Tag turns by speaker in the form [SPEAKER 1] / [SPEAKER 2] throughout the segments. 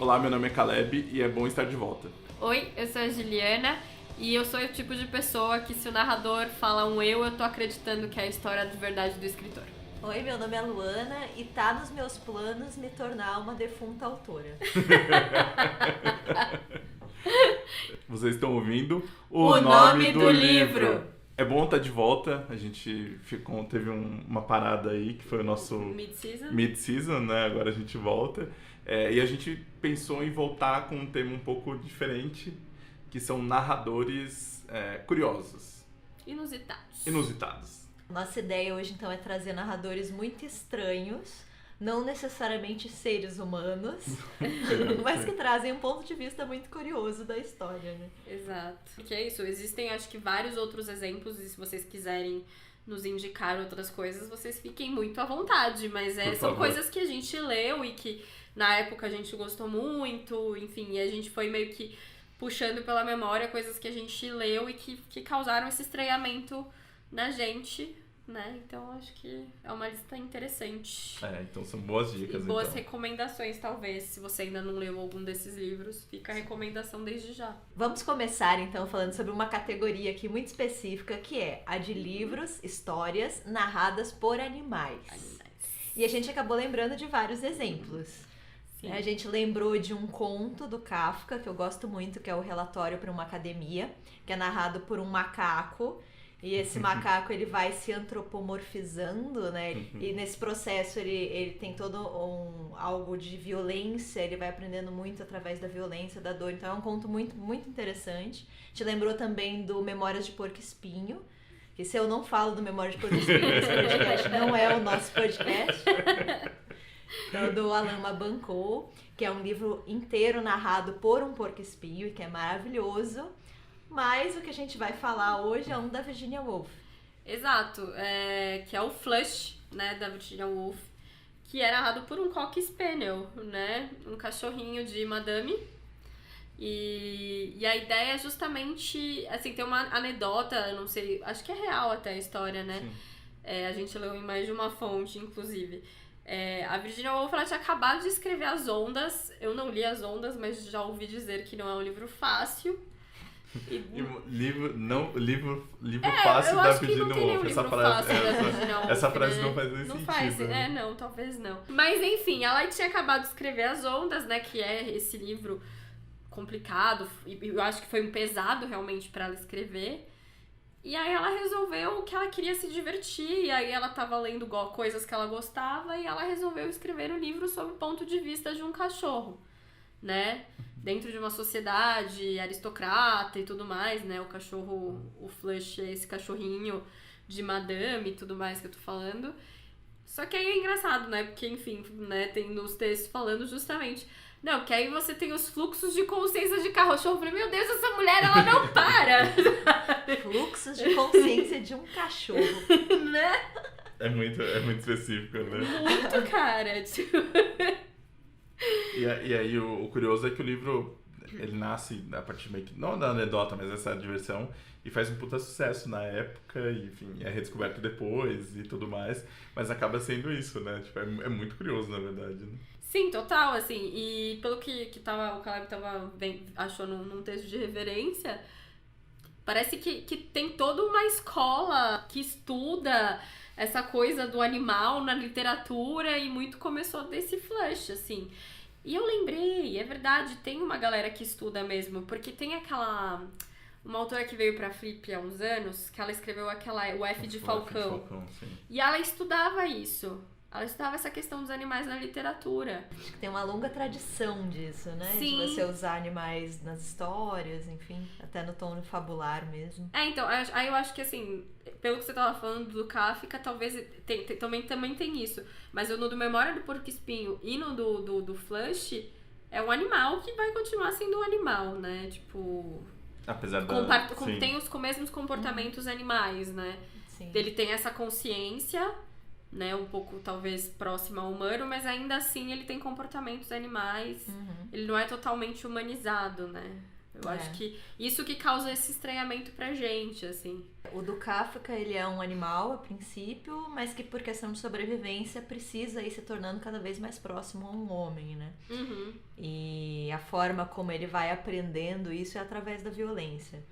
[SPEAKER 1] Olá, meu nome é Caleb e é bom estar de volta.
[SPEAKER 2] Oi, eu sou a Juliana e eu sou o tipo de pessoa que se o narrador fala um eu tô acreditando que é a história de verdade do escritor.
[SPEAKER 3] Oi, meu nome é Luana e tá nos meus planos me tornar uma defunta autora.
[SPEAKER 1] Vocês estão ouvindo
[SPEAKER 2] O nome do livro.
[SPEAKER 1] É bom estar de volta, a gente teve uma parada aí, que foi o nosso mid-season, né? Agora a gente volta. E a gente pensou em voltar com um tema um pouco diferente, que são narradores curiosos. Inusitados.
[SPEAKER 3] Nossa ideia hoje, então, é trazer narradores muito estranhos, não necessariamente seres humanos, mas que trazem um ponto de vista muito curioso da história, né?
[SPEAKER 2] Exato. Porque é isso, existem acho que vários outros exemplos e se vocês quiserem nos indicar outras coisas, vocês fiquem muito à vontade, mas são coisas que a gente leu e que na época a gente gostou muito, enfim, e a gente foi meio que puxando pela memória coisas que a gente leu e que causaram esse estranhamento na gente, né? Então acho que é uma lista interessante.
[SPEAKER 1] Então são boas dicas.
[SPEAKER 2] E boas recomendações, talvez. Se você ainda não leu algum desses livros, fica a recomendação desde já.
[SPEAKER 3] Vamos começar, então, falando sobre uma categoria aqui muito específica, que é a de livros, histórias narradas por animais. E a gente acabou lembrando de vários exemplos. A gente lembrou de um conto do Kafka, que eu gosto muito, que é o Relatório para uma Academia, que é narrado por um macaco. E esse macaco, ele vai se antropomorfizando, né? E nesse processo, ele tem todo algo de violência, ele vai aprendendo muito através da violência, da dor. Então é um conto muito, muito interessante. Te lembrou também do Memórias de Porco Espinho, que se eu não falo do Memórias de Porco Espinho, esse podcast não é o nosso podcast. É do Alain Mabancou, que é um livro inteiro narrado por um porco-espinho e que é maravilhoso. Mas o que a gente vai falar hoje é um da Virginia Woolf.
[SPEAKER 2] Exato, que é o Flush, né, da Virginia Woolf, que é narrado por um Cocker Spaniel, né, um cachorrinho de madame. E a ideia é justamente, assim, tem uma anedota, não sei, acho que é real até a história, né? A gente leu em mais de uma fonte, inclusive. A Virginia Woolf, ela tinha acabado de escrever As Ondas. Eu não li As Ondas, mas já ouvi dizer que não é um livro fácil.
[SPEAKER 1] Livro fácil da Virginia Woolf. Essa frase
[SPEAKER 2] né?
[SPEAKER 1] Não faz nem sentido.
[SPEAKER 2] Não, talvez não. Mas enfim, ela tinha acabado de escrever As Ondas, né? Que é esse livro complicado. E eu acho que foi um pesado realmente pra ela escrever. E aí ela resolveu que ela queria se divertir, e aí ela tava lendo coisas que ela gostava, e ela resolveu escrever um livro sob o ponto de vista de um cachorro, né? Dentro de uma sociedade aristocrata e tudo mais, né? O cachorro, o Flush é esse cachorrinho de madame e tudo mais que eu tô falando. Só que aí é engraçado, né? Porque, enfim, né? Tem nos textos falando justamente... Não, que aí você tem os fluxos de consciência de cachorro. Eu falei, meu Deus, essa mulher, ela não para!
[SPEAKER 3] Fluxos de consciência de um cachorro.
[SPEAKER 2] Né?
[SPEAKER 1] É muito específico, né?
[SPEAKER 2] Muito, cara. Tipo...
[SPEAKER 1] E aí o curioso é que o livro, ele nasce a partir meio que, não da anedota, mas essa diversão, e faz um puta sucesso na época, e enfim, é redescoberto depois e tudo mais, mas acaba sendo isso, né? Tipo, é muito curioso, na verdade, né?
[SPEAKER 2] Sim, total, assim, e pelo que o Caleb achou num texto de referência, parece que tem toda uma escola que estuda essa coisa do animal na literatura e muito começou desse Flush, assim. E eu lembrei, é verdade, tem uma galera que estuda mesmo, porque tem uma autora que veio pra Flip há uns anos, que ela escreveu o F de Falcão. E ela estudava isso. Ela estudava essa questão dos animais na literatura.
[SPEAKER 3] Acho que tem uma longa tradição disso, né?
[SPEAKER 2] Sim.
[SPEAKER 3] De você usar animais nas histórias, enfim, até no tom fabular mesmo.
[SPEAKER 2] Então, aí eu acho que assim, pelo que você tava falando do Kafka, talvez também tem isso. Mas no do Memória do Porco Espinho e no do Flush, é um animal que vai continuar sendo um animal, né? Tipo...
[SPEAKER 1] Apesar
[SPEAKER 2] tem os mesmos comportamentos animais, né?
[SPEAKER 3] Sim.
[SPEAKER 2] Ele tem essa consciência... né, um pouco talvez próximo ao humano, mas ainda assim ele tem comportamentos animais, ele não é totalmente humanizado, né? Eu acho que isso que causa esse estranhamento pra gente, assim.
[SPEAKER 3] O do Kafka, ele é um animal a princípio, mas que por questão de sobrevivência precisa ir se tornando cada vez mais próximo a um homem, né?
[SPEAKER 2] Uhum.
[SPEAKER 3] E a forma como ele vai aprendendo isso é através da violência.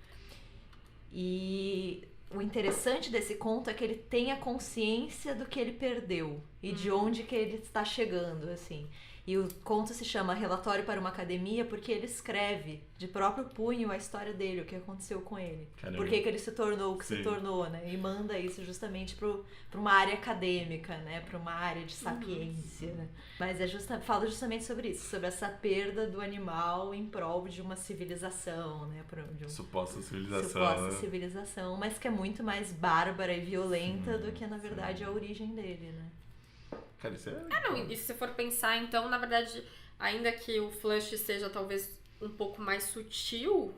[SPEAKER 3] E o interessante desse conto é que ele tem a consciência do que ele perdeu e de onde que ele está chegando, assim. E o conto se chama Relatório para uma Academia porque ele escreve de próprio punho a história dele, o que aconteceu com ele.
[SPEAKER 1] Caramba.
[SPEAKER 3] Por que ele se tornou o que se tornou, né? E manda isso justamente para uma área acadêmica, né? Para uma área de sapiência, né? Mas fala justamente sobre isso, sobre essa perda do animal em prol de uma civilização, né?
[SPEAKER 1] Suposta civilização.
[SPEAKER 3] Suposta civilização, mas que é muito mais bárbara e violenta do que, na verdade, a origem dele, né?
[SPEAKER 1] Cara, isso
[SPEAKER 2] e se você for pensar, então, na verdade, ainda que o Flush seja talvez um pouco mais sutil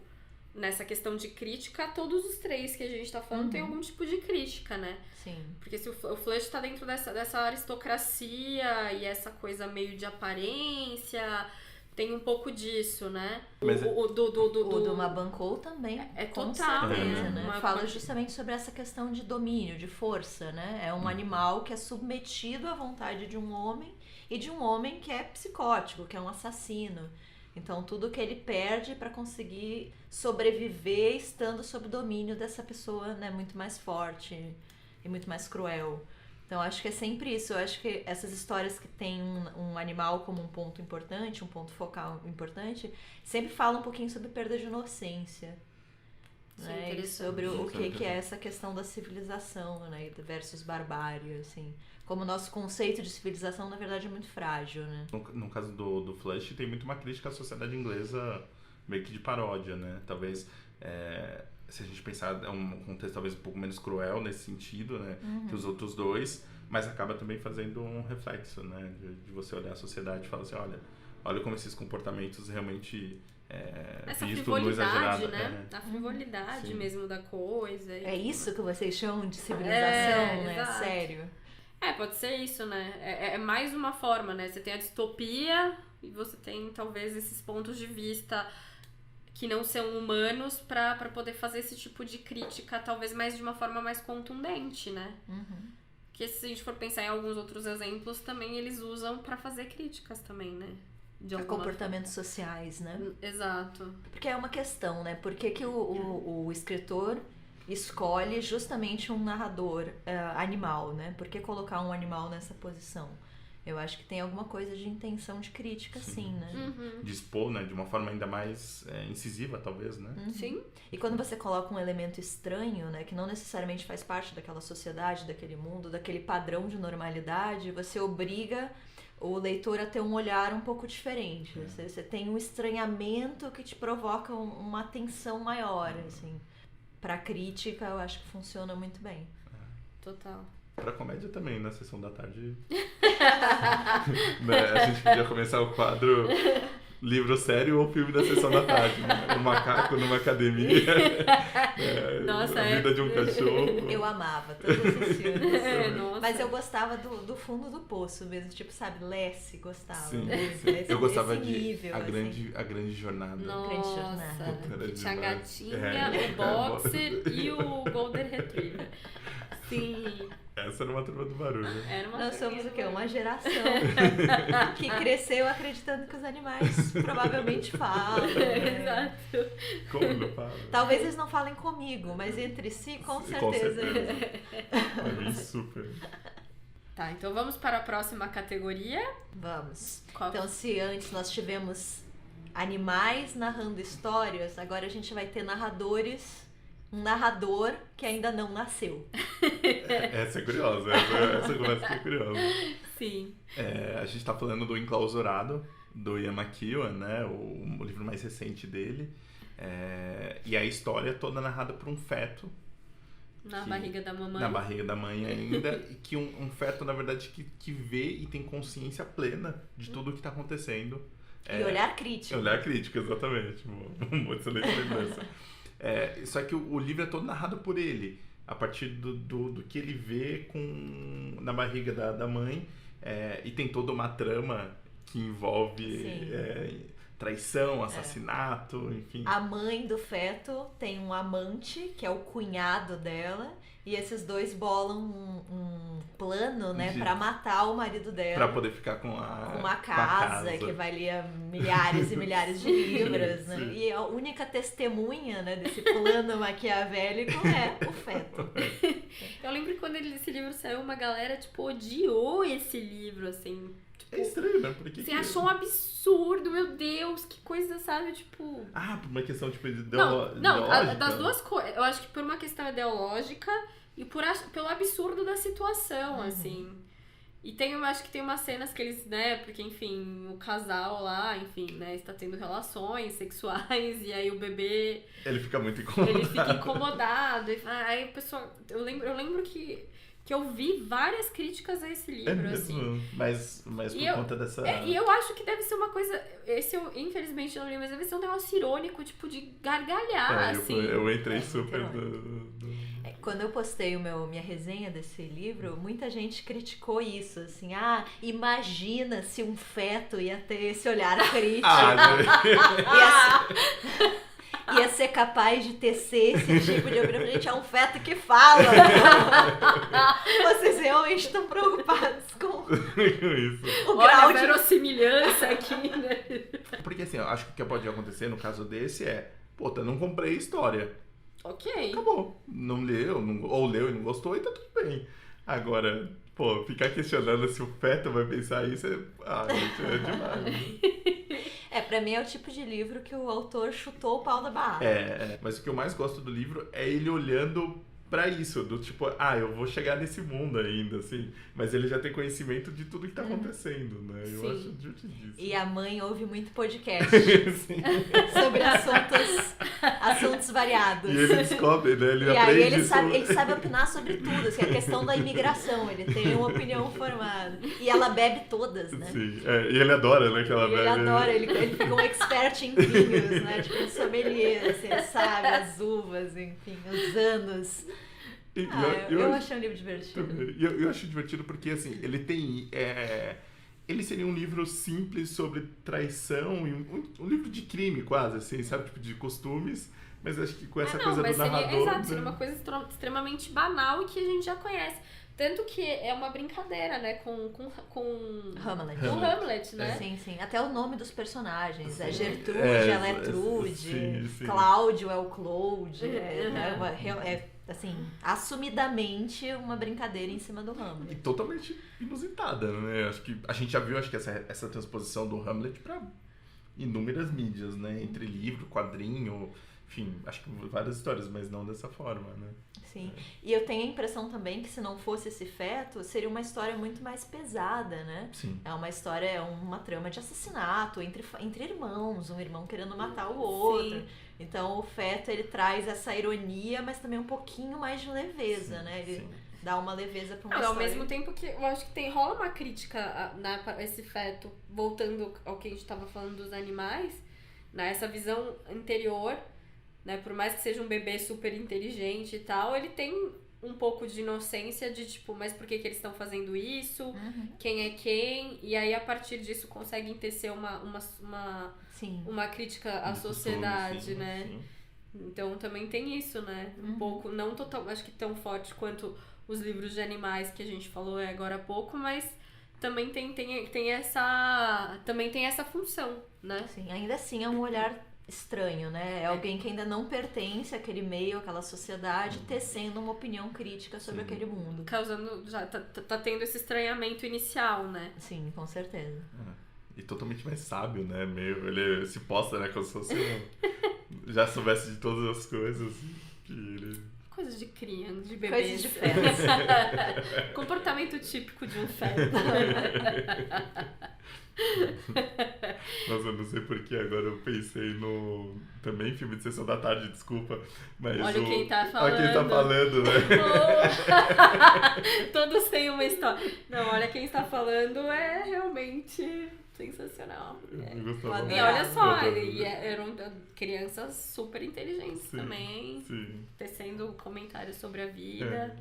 [SPEAKER 2] nessa questão de crítica, todos os três que a gente tá falando tem algum tipo de crítica, né?
[SPEAKER 3] Sim.
[SPEAKER 2] Porque se o Flush tá dentro dessa aristocracia e essa coisa meio de aparência, tem um pouco disso, né?
[SPEAKER 1] Mas
[SPEAKER 3] o do Mabancol também, com
[SPEAKER 2] total,
[SPEAKER 3] certeza, né? Fala justamente sobre essa questão de domínio, de força, né? É um animal que é submetido à vontade de um homem e de um homem que é psicótico, que é um assassino. Então, tudo que ele perde para conseguir sobreviver estando sob domínio dessa pessoa, né, muito mais forte e muito mais cruel. Então, acho que é sempre isso. Eu acho que essas histórias que tem um animal como um ponto importante, um ponto focal importante, sempre falam um pouquinho sobre perda de inocência.
[SPEAKER 2] Sim,
[SPEAKER 3] né? E sobre o que é essa questão da civilização, né? Versus barbárie, assim. Como o nosso conceito de civilização, na verdade, é muito frágil, né?
[SPEAKER 1] No caso do Flush, tem muito uma crítica à sociedade inglesa, meio que de paródia, né? Talvez, se a gente pensar, é um contexto talvez um pouco menos cruel nesse sentido, né? Que os outros dois, mas acaba também fazendo um reflexo, né? De você olhar a sociedade e falar assim, olha como esses comportamentos realmente...
[SPEAKER 2] essa
[SPEAKER 1] visto
[SPEAKER 2] frivolidade, né? A frivolidade mesmo da coisa.
[SPEAKER 3] É isso que vocês chamam de civilização, né?
[SPEAKER 2] Exato.
[SPEAKER 3] Sério.
[SPEAKER 2] Pode ser isso, né? É mais uma forma, né? Você tem a distopia e você tem, talvez, esses pontos de vista que não são humanos pra poder fazer esse tipo de crítica, talvez mais de uma forma mais contundente, né? Porque se a gente for pensar em alguns outros exemplos, também eles usam pra fazer críticas também, né? De
[SPEAKER 3] comportamentos sociais, né?
[SPEAKER 2] Exato.
[SPEAKER 3] Porque é uma questão, né? Por que o escritor escolhe justamente um narrador animal, né? Por que colocar um animal nessa posição? Eu acho que tem alguma coisa de intenção de crítica, sim, né?
[SPEAKER 1] De expor, né? De uma forma ainda mais incisiva, talvez, né?
[SPEAKER 2] Sim.
[SPEAKER 3] E quando você coloca um elemento estranho, né? Que não necessariamente faz parte daquela sociedade, daquele mundo, daquele padrão de normalidade, você obriga o leitor a ter um olhar um pouco diferente. Você tem um estranhamento que te provoca uma atenção maior, assim. Pra crítica, eu acho que funciona muito bem.
[SPEAKER 2] Total.
[SPEAKER 1] Pra comédia também, na sessão da tarde. Né? A gente podia começar o quadro livro sério ou filme da sessão da tarde. Né? Um macaco numa academia.
[SPEAKER 2] Nossa,
[SPEAKER 1] a vida de um cachorro.
[SPEAKER 3] Eu amava todos os filmes.
[SPEAKER 2] Nossa.
[SPEAKER 3] Mas eu gostava do fundo do poço mesmo. Tipo, sabe, Lassie gostava.
[SPEAKER 1] Sim,
[SPEAKER 3] sim.
[SPEAKER 1] Eu gostava de
[SPEAKER 3] nível,
[SPEAKER 1] a grande jornada.
[SPEAKER 2] Nossa,
[SPEAKER 3] Grande jornada.
[SPEAKER 2] que tinha a gatinha, o boxer e o golden retriever. Sim.
[SPEAKER 1] Essa era uma turma do barulho.
[SPEAKER 3] Nós somos o quê? Uma geração que cresceu acreditando que os animais provavelmente falam. Né?
[SPEAKER 2] Exato.
[SPEAKER 1] Como não fala?
[SPEAKER 3] Talvez eles não falem comigo, mas entre si, com certeza.
[SPEAKER 1] Super.
[SPEAKER 2] Tá, então vamos para a próxima categoria.
[SPEAKER 3] Vamos.
[SPEAKER 2] Qual?
[SPEAKER 3] Então, se antes nós tivemos animais narrando histórias, agora a gente vai ter um narrador que ainda não nasceu.
[SPEAKER 1] Essa é curiosa, essa conversa é curiosa.
[SPEAKER 2] Sim.
[SPEAKER 1] A gente tá falando do Enclausurado, do Ian McEwan, né? O livro mais recente dele. E a história é toda narrada por um feto.
[SPEAKER 2] Na barriga da mamãe.
[SPEAKER 1] Na barriga da mãe ainda. E que um feto, na verdade, que vê e tem consciência plena de tudo o que tá acontecendo.
[SPEAKER 3] E olhar crítico.
[SPEAKER 1] Olhar crítico, exatamente. Uma excelente lembrança. Só que o livro é todo narrado por ele, a partir do que ele vê na barriga da mãe, e tem toda uma trama que envolve traição, assassinato, enfim.
[SPEAKER 3] A mãe do feto tem um amante, que é o cunhado dela, e esses dois bolam um plano, né, pra matar o marido dela.
[SPEAKER 1] Pra poder ficar com
[SPEAKER 3] uma casa que valia milhares e milhares de libras, né? E a única testemunha, né, desse plano maquiavélico é o feto.
[SPEAKER 2] Eu lembro que quando esse livro saiu, uma galera, tipo, odiou esse livro, assim. Tipo,
[SPEAKER 1] é estranho, né? Porque
[SPEAKER 2] você achou um absurdo, meu Deus, que coisa, sabe? Tipo...
[SPEAKER 1] por uma questão, tipo,
[SPEAKER 2] ideológica? Das duas coisas. Eu acho que por uma questão ideológica e pelo absurdo da situação, assim. E eu acho que tem umas cenas que eles, né, porque, enfim, o casal lá, enfim, né, está tendo relações sexuais e aí o bebê...
[SPEAKER 1] Ele fica muito incomodado.
[SPEAKER 2] Ele fica incomodado. Aí o pessoal... Eu lembro que eu vi várias críticas a esse livro, assim.
[SPEAKER 1] Mas por conta dessa...
[SPEAKER 2] E eu acho que deve ser uma coisa... Esse eu, infelizmente, não li, mas deve ser um negócio irônico, tipo, de gargalhar, assim.
[SPEAKER 1] Eu entrei super...
[SPEAKER 3] Quando eu postei minha resenha desse livro, muita gente criticou isso, assim, imagina se um feto ia ter esse olhar crítico. Ia ser capaz de tecer esse tipo de biografia. Gente, é um feto que fala. Vocês realmente estão preocupados com
[SPEAKER 1] isso.
[SPEAKER 3] O grau de
[SPEAKER 2] verossimilhança aqui, né?
[SPEAKER 1] Porque assim, eu acho que o que pode acontecer no caso desse eu não comprei história.
[SPEAKER 2] Ok.
[SPEAKER 1] Acabou. Não leu, ou leu e não gostou, e tá tudo bem. Agora, ficar questionando se o feto vai pensar isso gente, é demais. Né?
[SPEAKER 3] Pra mim é o tipo de livro que o autor chutou o pau da barraca.
[SPEAKER 1] Mas o que eu mais gosto do livro é ele olhando pra isso, do tipo, eu vou chegar nesse mundo ainda, assim, mas ele já tem conhecimento de tudo que tá acontecendo, né? Eu acho divertidíssimo.
[SPEAKER 3] E a mãe ouve muito podcast sobre assuntos variados.
[SPEAKER 1] E ele descobre, né? Ele
[SPEAKER 3] aprende
[SPEAKER 1] aí
[SPEAKER 3] ele sabe opinar sobre tudo, assim, a questão da imigração, ele tem uma opinião formada. E ela bebe todas, né?
[SPEAKER 1] Sim, e ele adora, né, que ela bebe.
[SPEAKER 3] Ele adora, ele fica um expert em vinhos, né? Tipo um sommelier, assim, ele sabe as uvas, enfim, os anos. Eu achei um livro divertido.
[SPEAKER 1] Eu acho divertido porque, assim, ele tem... ele seria um livro simples sobre traição, e um livro de crime quase, assim, sabe? Tipo, de costumes, mas acho que com essa coisa do narrador...
[SPEAKER 2] Exato, seria uma coisa extremamente banal e que a gente já conhece. Tanto que é uma brincadeira, né, com
[SPEAKER 3] Hamlet.
[SPEAKER 2] Com Hamlet, né?
[SPEAKER 3] Sim. Até o nome dos personagens.
[SPEAKER 2] Sim.
[SPEAKER 3] É Gertrude, ela é Trude.
[SPEAKER 1] Sim.
[SPEAKER 3] Cláudio é o Claude. Assim, assumidamente uma brincadeira em cima do Hamlet.
[SPEAKER 1] E totalmente inusitada, né? Acho que a gente já viu essa transposição do Hamlet para inúmeras mídias, né? Entre livro, quadrinho, enfim, acho que várias histórias, mas não dessa forma, né?
[SPEAKER 3] Sim. E eu tenho a impressão também que se não fosse esse feto, seria uma história muito mais pesada, né?
[SPEAKER 1] Sim.
[SPEAKER 3] É uma história, uma trama de assassinato entre irmãos, um irmão querendo matar o outro. Sim. Então o feto, ele traz essa ironia, mas também um pouquinho mais de leveza, né? Ele dá uma leveza pra uma história.
[SPEAKER 2] Ao mesmo tempo que eu acho que rola uma crítica a esse feto, voltando ao que a gente tava falando dos animais, né? Essa visão anterior, né? Por mais que seja um bebê super inteligente e tal, ele tem um pouco de inocência de tipo, mas por que eles estão fazendo isso? Uhum. Quem é quem? E aí a partir disso conseguem tecer uma crítica à sociedade, né? Sim. Então também tem isso, né? Um pouco, não total, acho que tão forte quanto os livros de animais que a gente falou agora há pouco, mas também tem essa função, né?
[SPEAKER 3] Sim, ainda assim é um olhar estranho, né? É alguém que ainda não pertence àquele meio, àquela sociedade, tecendo uma opinião crítica sobre aquele mundo.
[SPEAKER 2] Causando, já tá tendo esse estranhamento inicial, né?
[SPEAKER 3] Sim, com certeza.
[SPEAKER 1] E totalmente mais sábio, né? Ele se posta, né? Como se fosse já soubesse de todas as coisas.
[SPEAKER 2] Coisas de criança, de bebês.
[SPEAKER 3] Coisas de feto.
[SPEAKER 2] Comportamento típico de um feto.
[SPEAKER 1] Nossa, eu não sei porque agora eu pensei no... Também filme de Sessão da Tarde, desculpa. Mas
[SPEAKER 2] olha quem tá falando.
[SPEAKER 1] Olha quem tá falando, né?
[SPEAKER 2] Todos têm uma história. Não, olha quem está falando é realmente sensacional. E olha só, eram crianças super inteligentes também.
[SPEAKER 1] Sim.
[SPEAKER 2] Tecendo comentários sobre a vida.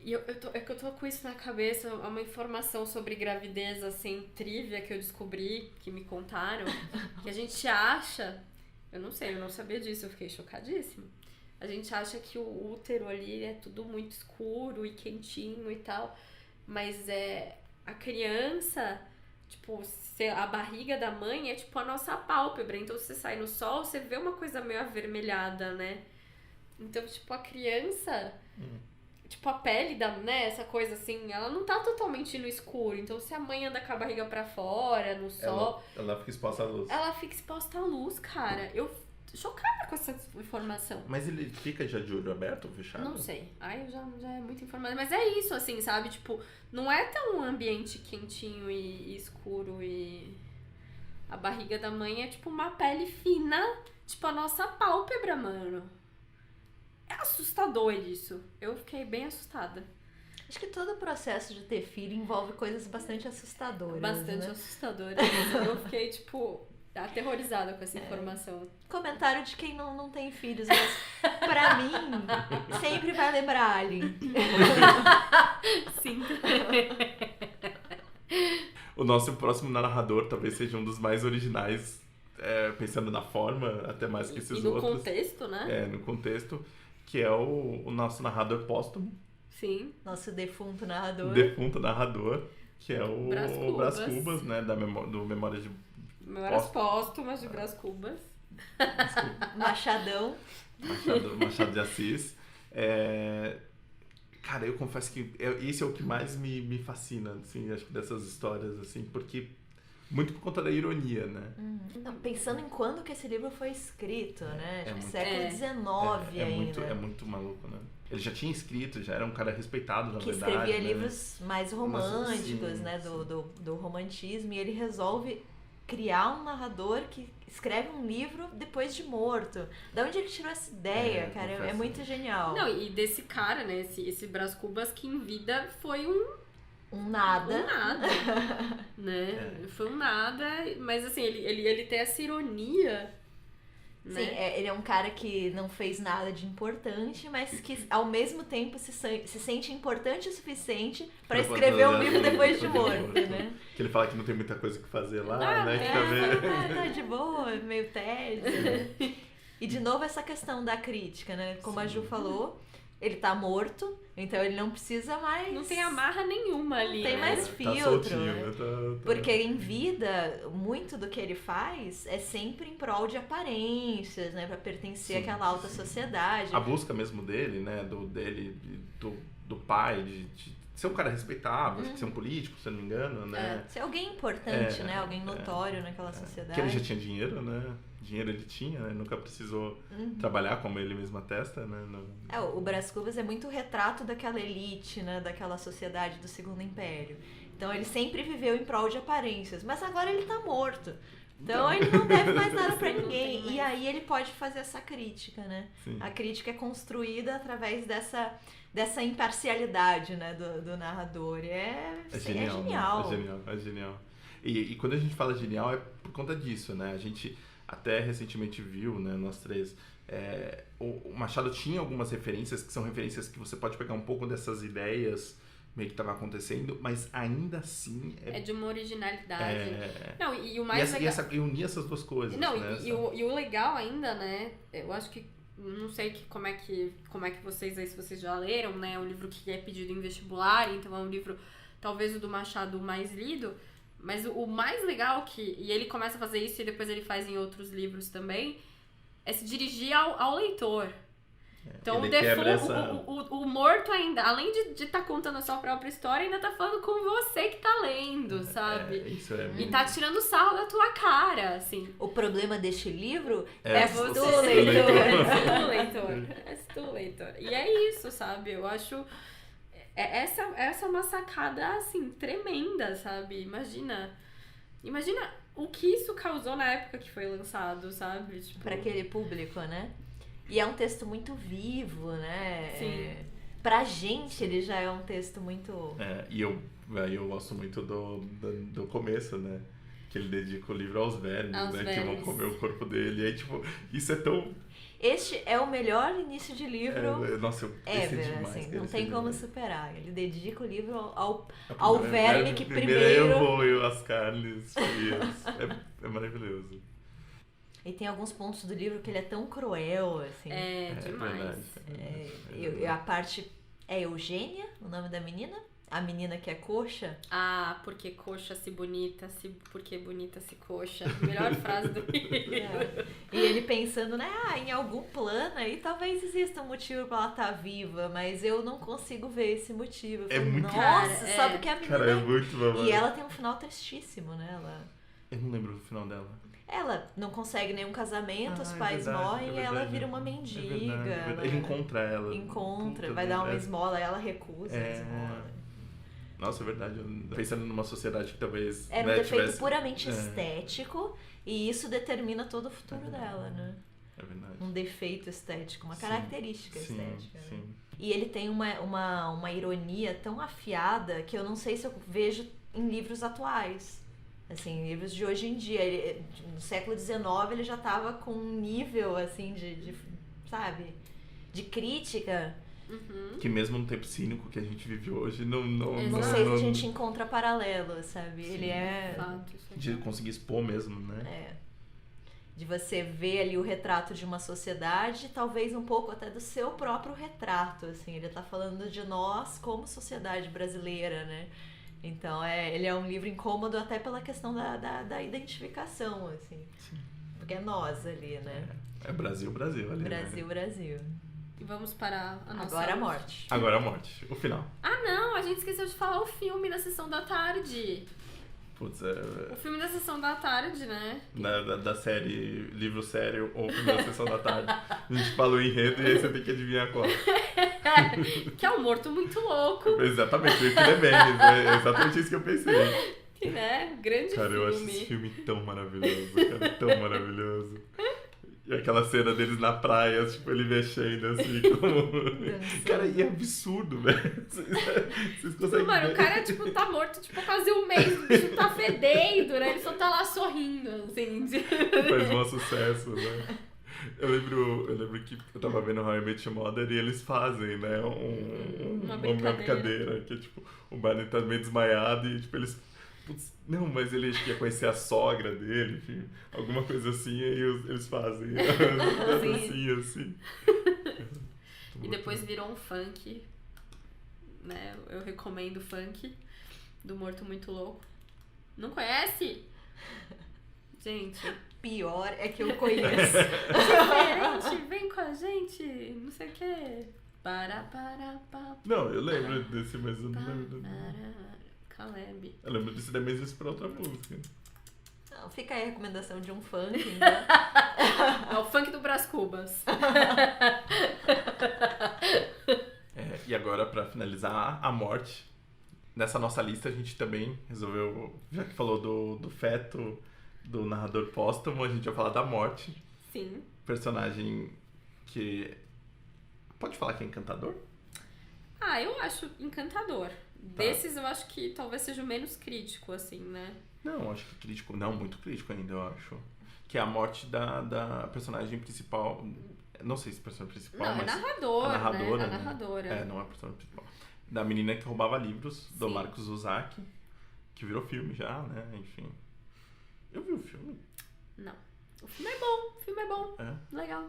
[SPEAKER 2] E é que eu tô com isso na cabeça, uma informação sobre gravidez, assim, trivia que eu descobri, que me contaram, que a gente acha, eu não sei, eu não sabia disso, eu fiquei chocadíssima. A gente acha que o útero ali é tudo muito escuro e quentinho e tal, mas a criança, tipo, a barriga da mãe é tipo a nossa pálpebra, então se você sai no sol, você vê uma coisa meio avermelhada, né? Então, tipo, a criança... Tipo, a pele né, essa coisa assim, ela não tá totalmente no escuro. Então, se a mãe anda com a barriga pra fora, no sol...
[SPEAKER 1] Ela fica exposta à luz.
[SPEAKER 2] Ela fica exposta à luz, cara. Eu tô chocada com essa informação.
[SPEAKER 1] Mas ele fica já de olho aberto ou fechado?
[SPEAKER 2] Não sei. Aí já é muita informação. Mas é isso, assim, sabe? Tipo, não é tão um ambiente quentinho e escuro e... A barriga da mãe é tipo uma pele fina, tipo a nossa pálpebra, mano. É assustador isso. Eu fiquei bem assustada.
[SPEAKER 3] Acho que todo o processo de ter filho envolve coisas bastante assustadoras.
[SPEAKER 2] Bastante
[SPEAKER 3] né?
[SPEAKER 2] assustadoras. Eu fiquei, tipo, aterrorizada com essa informação.
[SPEAKER 3] Comentário de quem não tem filhos, mas pra mim, sempre vai lembrar Alien.
[SPEAKER 2] Sim.
[SPEAKER 1] O nosso próximo narrador talvez seja um dos mais originais, pensando na forma, até mais que esses outros.
[SPEAKER 2] E no contexto, né?
[SPEAKER 1] No contexto. Que é o nosso narrador póstumo.
[SPEAKER 2] Sim.
[SPEAKER 3] Nosso defunto narrador.
[SPEAKER 1] Defunto narrador, que é o
[SPEAKER 2] Brás
[SPEAKER 1] Brás Cubas, né? Do Memórias de...
[SPEAKER 2] Memórias póstumas de Brás Cubas.
[SPEAKER 3] Machadão.
[SPEAKER 1] Machado de Assis. Cara, eu confesso que esse é o que mais me fascina, assim, acho que dessas histórias, assim, porque... Muito por conta da ironia, né?
[SPEAKER 3] Não, pensando em quando que esse livro foi escrito, né? Acho que
[SPEAKER 1] muito,
[SPEAKER 3] século XIX ainda.
[SPEAKER 1] É muito maluco, né? Ele já tinha escrito, já era um cara respeitado, na
[SPEAKER 3] que
[SPEAKER 1] verdade.
[SPEAKER 3] Que escrevia
[SPEAKER 1] né?
[SPEAKER 3] livros mais românticos, sim, né? Do romantismo. E ele resolve criar um narrador que escreve um livro depois de morto. Da onde ele tirou essa ideia, cara? É muito genial.
[SPEAKER 2] Não, e desse cara, né? Esse Brás Cubas, que em vida foi um
[SPEAKER 3] nada.
[SPEAKER 2] Um nada, né? Foi um nada, mas assim, ele tem essa ironia, né?
[SPEAKER 3] Sim, ele é um cara que não fez nada de importante, mas que ao mesmo tempo se sente importante o suficiente pra escrever um livro depois de morto, né?
[SPEAKER 1] Que ele fala que não tem muita coisa que fazer lá, né?
[SPEAKER 3] Tá de boa, meio tédio, né? E de novo essa questão da crítica, né? Como a Ju falou, ele tá morto, então ele não precisa mais...
[SPEAKER 2] Não tem amarra nenhuma ali,
[SPEAKER 3] não tem mais filtro,
[SPEAKER 1] tá soltinho,
[SPEAKER 3] né? Porque em vida, muito do que ele faz é sempre em prol de aparências, né? Pra pertencer àquela alta sociedade.
[SPEAKER 1] A busca mesmo dele, né? Do pai, de ser um cara respeitável, de ser um político, se eu não me engano, né?
[SPEAKER 3] Ser alguém importante, né? Alguém notório naquela sociedade.
[SPEAKER 1] Que ele já tinha dinheiro, né? Dinheiro ele tinha, né? Nunca precisou trabalhar, como ele mesmo atesta, né?
[SPEAKER 3] O Brás Cubas é muito retrato daquela elite, né? Daquela sociedade do Segundo Império. Então ele sempre viveu em prol de aparências, mas agora ele tá morto. Então ele não deve mais nada pra ninguém. E aí ele pode fazer essa crítica, né?
[SPEAKER 1] Sim.
[SPEAKER 3] A crítica é construída através dessa imparcialidade, né? Do narrador. É genial.
[SPEAKER 1] É genial. E quando a gente fala genial é por conta disso, né? A gente até recentemente viu, né, nós três, o Machado tinha algumas referências que são referências que você pode pegar um pouco dessas ideias meio que estava acontecendo, mas ainda assim...
[SPEAKER 2] É de uma originalidade. Não, e o mais legal...
[SPEAKER 1] E unir essas duas coisas,
[SPEAKER 2] não,
[SPEAKER 1] né?
[SPEAKER 2] E o legal ainda, né, eu acho que, não sei como é que vocês aí, se vocês já leram, né, é um livro que é pedido em vestibular, então é um livro, talvez o do Machado mais lido, mas o mais legal e ele começa a fazer isso e depois ele faz em outros livros também, é se dirigir ao leitor. Então o morto ainda, além de estar contando a sua própria história, ainda tá falando com você que tá lendo, sabe?
[SPEAKER 1] Isso é
[SPEAKER 2] e tá tirando sarro da tua cara, assim.
[SPEAKER 3] O problema deste livro
[SPEAKER 2] é você, leitor. É tu, leitor. E é isso, sabe? Eu acho... Essa é uma sacada, assim, tremenda, sabe? Imagina o que isso causou na época que foi lançado, sabe? Tipo...
[SPEAKER 3] Pra aquele público, né? E é um texto muito vivo, né?
[SPEAKER 2] Sim.
[SPEAKER 3] Pra gente, ele já é um texto muito...
[SPEAKER 1] E eu gosto muito do começo, né? Que ele dedica o livro aos velhos, né? Que vão comer o corpo dele. E aí, tipo, isso é tão...
[SPEAKER 3] Este é o melhor início de livro
[SPEAKER 1] nossa, eu
[SPEAKER 3] ever,
[SPEAKER 1] demais,
[SPEAKER 3] assim, não tem como superar. Ele dedica o livro ao
[SPEAKER 1] primeira-
[SPEAKER 3] verme que
[SPEAKER 1] primeiro
[SPEAKER 3] primeiro...
[SPEAKER 1] errou e as carnes frias. É maravilhoso.
[SPEAKER 3] E tem alguns pontos do livro que ele é tão cruel, assim.
[SPEAKER 2] Demais.
[SPEAKER 3] A parte... É Eugênia, o nome da menina? A menina que é coxa?
[SPEAKER 2] Ah, porque coxa se bonita, porque bonita se coxa. Melhor frase do livro.
[SPEAKER 3] E ele pensando, né? Em algum plano aí talvez exista um motivo pra ela estar viva, mas eu não consigo ver esse motivo. Eu falei,
[SPEAKER 1] muito...
[SPEAKER 3] Nossa, sabe que a menina...
[SPEAKER 1] Cara, é muito babado.
[SPEAKER 3] E ela tem um final tristíssimo, né?
[SPEAKER 1] Eu não lembro do final dela.
[SPEAKER 3] Ela não consegue nenhum casamento, os pais morrem e ela vira uma mendiga.
[SPEAKER 1] Verdade. Ele encontra ela.
[SPEAKER 3] Encontra, vai dar uma esmola, ela recusa a esmola.
[SPEAKER 1] Nossa, é verdade. Pensando numa sociedade que talvez...
[SPEAKER 3] Era um defeito puramente estético e isso determina todo o futuro dela, né?
[SPEAKER 1] É verdade.
[SPEAKER 3] Um defeito estético, uma característica estética.
[SPEAKER 1] Sim.
[SPEAKER 3] E ele tem uma ironia tão afiada que eu não sei se eu vejo em livros atuais. Assim, livros de hoje em dia. No século XIX ele já estava com um nível, assim, sabe? De crítica.
[SPEAKER 1] Que mesmo no tempo cínico que a gente vive hoje, não
[SPEAKER 3] sei se a gente encontra paralelo, sabe?
[SPEAKER 1] Sim.
[SPEAKER 3] Ele é...
[SPEAKER 1] De conseguir expor mesmo, né?
[SPEAKER 3] De você ver ali o retrato de uma sociedade, talvez um pouco até do seu próprio retrato, assim. Ele tá falando de nós como sociedade brasileira, né? Então, ele é um livro incômodo até pela questão da identificação, assim.
[SPEAKER 1] Sim.
[SPEAKER 3] Porque é nós ali, né?
[SPEAKER 1] É Brasil ali,
[SPEAKER 3] Brasil.
[SPEAKER 2] E vamos para a nossa...
[SPEAKER 3] Agora a morte.
[SPEAKER 1] Agora a morte, o final.
[SPEAKER 2] Ah, não, a gente esqueceu de falar o filme na sessão da tarde.
[SPEAKER 1] Putz,
[SPEAKER 2] O filme da sessão da tarde, né?
[SPEAKER 1] Da série Livro Sério ou filme da sessão da tarde. A gente fala o enredo e aí você tem que adivinhar qual.
[SPEAKER 2] Que é o Morto Muito Louco.
[SPEAKER 1] Exatamente, o Demenes, é exatamente isso que eu pensei.
[SPEAKER 2] Que, né? Grande
[SPEAKER 1] cara,
[SPEAKER 2] filme.
[SPEAKER 1] Eu acho esse filme tão maravilhoso, cara, tão maravilhoso. E aquela cena deles na praia, tipo, ele mexendo assim, como... Cara, e é absurdo, velho. Vocês conseguem
[SPEAKER 2] Mano,
[SPEAKER 1] ver?
[SPEAKER 2] o cara, tipo, tá morto, tipo, quase um mês. O bicho tá fedendo, né? Ele só tá lá sorrindo, assim.
[SPEAKER 1] Faz um sucesso, né? Eu lembro que eu tava vendo How I Met Your Mother e eles fazem, né? Uma brincadeira. Que, tipo, o Barney tá meio desmaiado e, tipo, eles... Putz, não, mas ele acho que ia conhecer a sogra dele, enfim, alguma coisa assim, aí eles fazem assim.
[SPEAKER 2] E depois virou um funk, né? Eu recomendo funk do Morto Muito Louco. Não conhece? Gente.
[SPEAKER 3] Pior é que eu conheço.
[SPEAKER 2] Diferente, vem com a gente, não sei o quê.
[SPEAKER 1] Não, eu lembro desse, mas eu não lembro.
[SPEAKER 2] Caleb.
[SPEAKER 1] Eu lembro desse da mesma pra outra música.
[SPEAKER 3] Não, fica aí a recomendação de um funk, então.
[SPEAKER 2] É o funk do Brás Cubas.
[SPEAKER 1] E agora, pra finalizar, a morte. Nessa nossa lista, a gente também resolveu, já que falou do feto, do narrador póstumo, a gente vai falar da morte.
[SPEAKER 2] Sim.
[SPEAKER 1] Personagem que... Pode falar que é encantador?
[SPEAKER 2] Eu acho encantador. Desses eu acho que talvez seja o menos crítico, assim, né?
[SPEAKER 1] Não, acho que crítico. Não, muito crítico ainda, eu acho. Que é a morte da personagem principal. Não sei se personagem principal,
[SPEAKER 2] não,
[SPEAKER 1] mas...
[SPEAKER 2] É narrador,
[SPEAKER 1] a narradora,
[SPEAKER 2] né? A narradora.
[SPEAKER 1] Não é a personagem principal. Da menina que roubava livros, do
[SPEAKER 2] Sim.
[SPEAKER 1] Marcos Uzaki, que virou filme já, né? Enfim. Eu vi o filme?
[SPEAKER 2] Não. O filme é bom.
[SPEAKER 1] É?
[SPEAKER 2] Legal.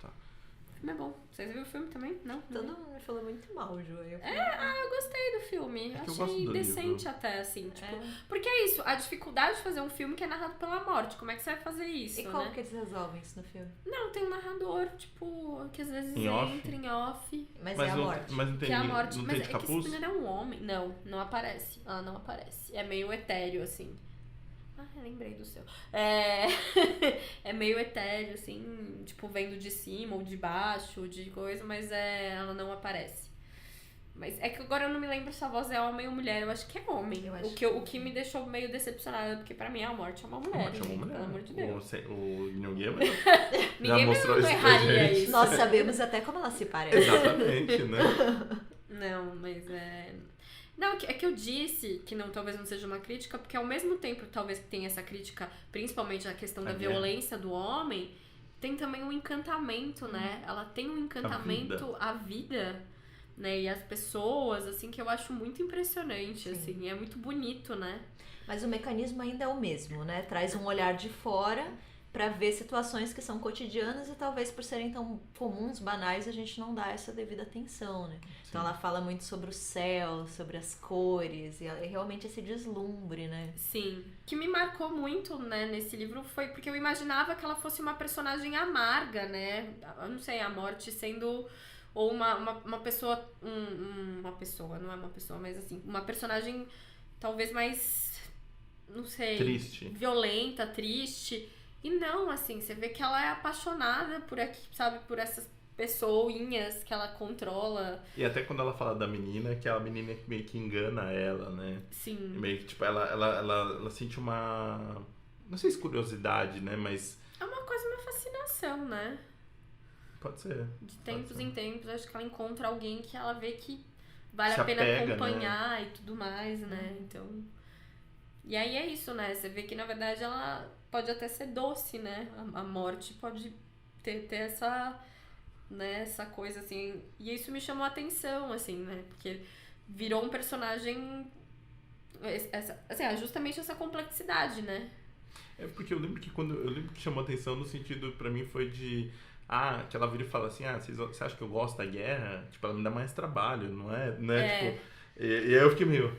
[SPEAKER 1] Tá.
[SPEAKER 2] O filme é bom. Vocês viram o filme também? Não?
[SPEAKER 3] Todo mundo falou muito mal, Ju. Eu
[SPEAKER 2] gostei do filme.
[SPEAKER 1] É que eu gosto
[SPEAKER 2] Achei
[SPEAKER 1] do
[SPEAKER 2] decente
[SPEAKER 1] livro.
[SPEAKER 2] até, assim. Tipo, porque é isso, a dificuldade de fazer um filme que é narrado pela morte. Como é que você vai fazer isso,
[SPEAKER 3] E como
[SPEAKER 2] né?
[SPEAKER 3] que eles resolvem isso no filme?
[SPEAKER 2] Não, tem um narrador, tipo, que às vezes
[SPEAKER 1] Em off?
[SPEAKER 2] entra em off.
[SPEAKER 3] Mas é a morte.
[SPEAKER 1] Mas não tem,
[SPEAKER 2] Que é a morte.
[SPEAKER 1] não
[SPEAKER 2] Mas
[SPEAKER 1] tem
[SPEAKER 2] é
[SPEAKER 1] de
[SPEAKER 2] que esse
[SPEAKER 1] capuz?
[SPEAKER 2] menino é um homem. Não aparece. Ela não aparece. É meio etéreo, assim. Lembrei do seu. É meio etéreo, assim, tipo, vendo de cima ou de baixo, de coisa, mas ela não aparece. Mas é que agora eu não me lembro se a voz é homem ou mulher. Eu acho que é homem. O que me deixou meio decepcionada, porque pra mim a morte é uma mulher. Pelo amor de Deus.
[SPEAKER 1] O Neil Gaiman
[SPEAKER 2] Ninguém
[SPEAKER 1] mostrou
[SPEAKER 2] não
[SPEAKER 1] isso pra
[SPEAKER 2] erraria
[SPEAKER 1] gente.
[SPEAKER 2] isso.
[SPEAKER 3] Nós sabemos até como ela se parece.
[SPEAKER 1] Exatamente, né?
[SPEAKER 2] Não, mas Não, é que eu disse que talvez não seja uma crítica, porque ao mesmo tempo, talvez que tenha essa crítica, principalmente a questão da violência do homem, tem também um encantamento, né? Ela tem um encantamento à vida, né? E as pessoas, assim, que eu acho muito impressionante, assim. É muito bonito, né?
[SPEAKER 3] Mas o mecanismo ainda é o mesmo, né? Traz um olhar de fora para ver situações que são cotidianas e talvez por serem tão comuns, banais, a gente não dá essa devida atenção, né? Sim. Então ela fala muito sobre o céu, sobre as cores e realmente esse deslumbre, né?
[SPEAKER 2] Sim. O que me marcou muito, né, nesse livro foi porque eu imaginava que ela fosse uma personagem amarga, né? Eu não sei, a morte sendo... Ou uma pessoa... uma pessoa, não é uma pessoa, mas assim, uma personagem talvez mais... Não sei...
[SPEAKER 1] Triste.
[SPEAKER 2] Violenta, triste... E não, assim, você vê que ela é apaixonada por aqui, sabe, por essas pessoinhas que ela controla.
[SPEAKER 1] E até quando ela fala da menina, que é a menina que meio que engana ela, né?
[SPEAKER 2] Sim.
[SPEAKER 1] E meio que, tipo, ela sente uma... Não sei se curiosidade, né, mas...
[SPEAKER 2] É uma coisa, uma fascinação, né?
[SPEAKER 1] Pode ser.
[SPEAKER 2] De tempos em tempos, acho que ela encontra alguém que ela vê que vale
[SPEAKER 1] se
[SPEAKER 2] a pena
[SPEAKER 1] apega,
[SPEAKER 2] acompanhar, né? E tudo mais, né? Então... E aí é isso, né? Você vê que, na verdade, ela pode até ser doce, né? A morte pode ter essa, né? Essa coisa, assim... E isso me chamou a atenção, assim, né? Porque virou um personagem... Assim, justamente essa complexidade, né?
[SPEAKER 1] É porque eu lembro que chamou a atenção no sentido, pra mim, foi de... que ela vira e fala assim, você acha que eu gosto da guerra? Tipo, ela me dá mais trabalho, não é? Tipo... E aí eu fiquei meio...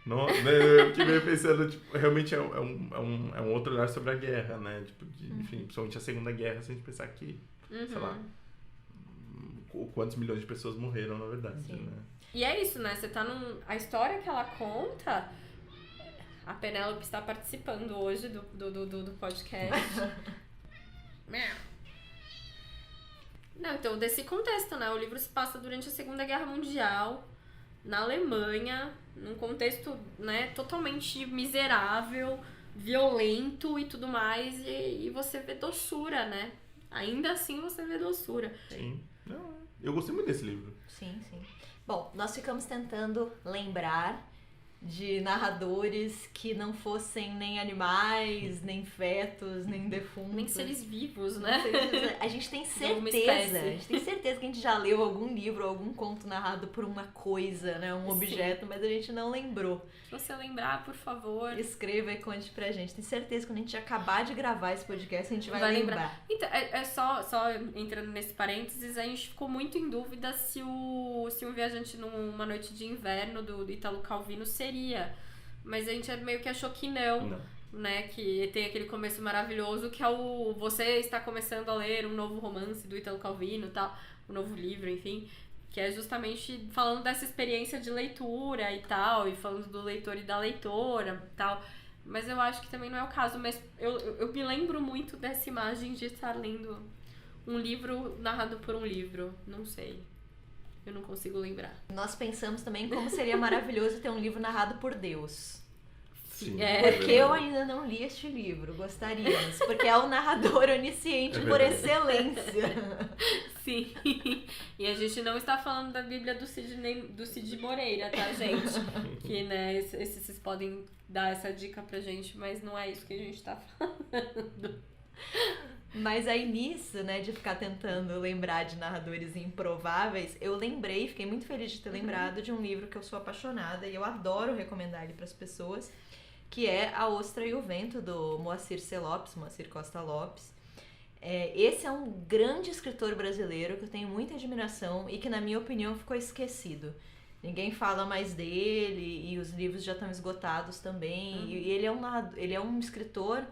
[SPEAKER 1] Não, eu fiquei meio pensando, tipo, realmente é um outro olhar sobre a guerra, né? Tipo, enfim, principalmente a Segunda Guerra, se a gente pensar que, sei lá, quantos milhões de pessoas morreram, na verdade,
[SPEAKER 2] Sim.
[SPEAKER 1] né?
[SPEAKER 2] E é isso, né? Você tá a história que ela conta, a Penélope está participando hoje do podcast. Não, então, desse contexto, né? O livro se passa durante a Segunda Guerra Mundial, na Alemanha, num contexto, né, totalmente miserável, violento e tudo mais, e você vê doçura, né? Ainda assim você vê doçura.
[SPEAKER 1] Sim. Eu gostei muito desse livro.
[SPEAKER 3] Sim. Bom, nós ficamos tentando lembrar de narradores que não fossem nem animais, nem fetos, nem defuntos.
[SPEAKER 2] Nem seres vivos, né?
[SPEAKER 3] A gente tem certeza que a gente já leu algum livro, algum conto narrado por uma coisa, né? Um objeto, mas a gente não lembrou.
[SPEAKER 2] Se você lembrar, por favor...
[SPEAKER 3] Escreva e conte pra gente. Tenho certeza que quando a gente acabar de gravar esse podcast, a gente vai lembrar.
[SPEAKER 2] Então, só entrando nesse parênteses, a gente ficou muito em dúvida se o Viajante numa Noite de Inverno, do Ítalo Calvino, seria. Mas a gente meio que achou que não. Né? Que tem aquele começo maravilhoso que é você está começando a ler um novo romance do Ítalo Calvino, tal, um novo livro, enfim, que é justamente falando dessa experiência de leitura e tal, e falando do leitor e da leitora e tal. Mas eu acho que também não é o caso, mas eu me lembro muito dessa imagem de estar lendo um livro narrado por um livro, não sei. Eu não consigo lembrar.
[SPEAKER 3] Nós pensamos também como seria maravilhoso ter um livro narrado por Deus.
[SPEAKER 1] Sim,
[SPEAKER 3] porque eu ainda não li este livro, gostaríamos, porque é o narrador onisciente por excelência.
[SPEAKER 2] Sim, e a gente não está falando da Bíblia do Cid Moreira, tá, gente? Que, né, vocês podem dar essa dica pra gente, mas não é isso que a gente tá falando.
[SPEAKER 3] Mas aí nisso, né, de ficar tentando lembrar de narradores improváveis, eu lembrei, fiquei muito feliz de ter lembrado de um livro que eu sou apaixonada e eu adoro recomendar ele pras pessoas, que é A Ostra e o Vento, do Moacir Costa Lopes. Esse é um grande escritor brasileiro que eu tenho muita admiração e que, na minha opinião, ficou esquecido. Ninguém fala mais dele e os livros já estão esgotados também. E ele é um escritor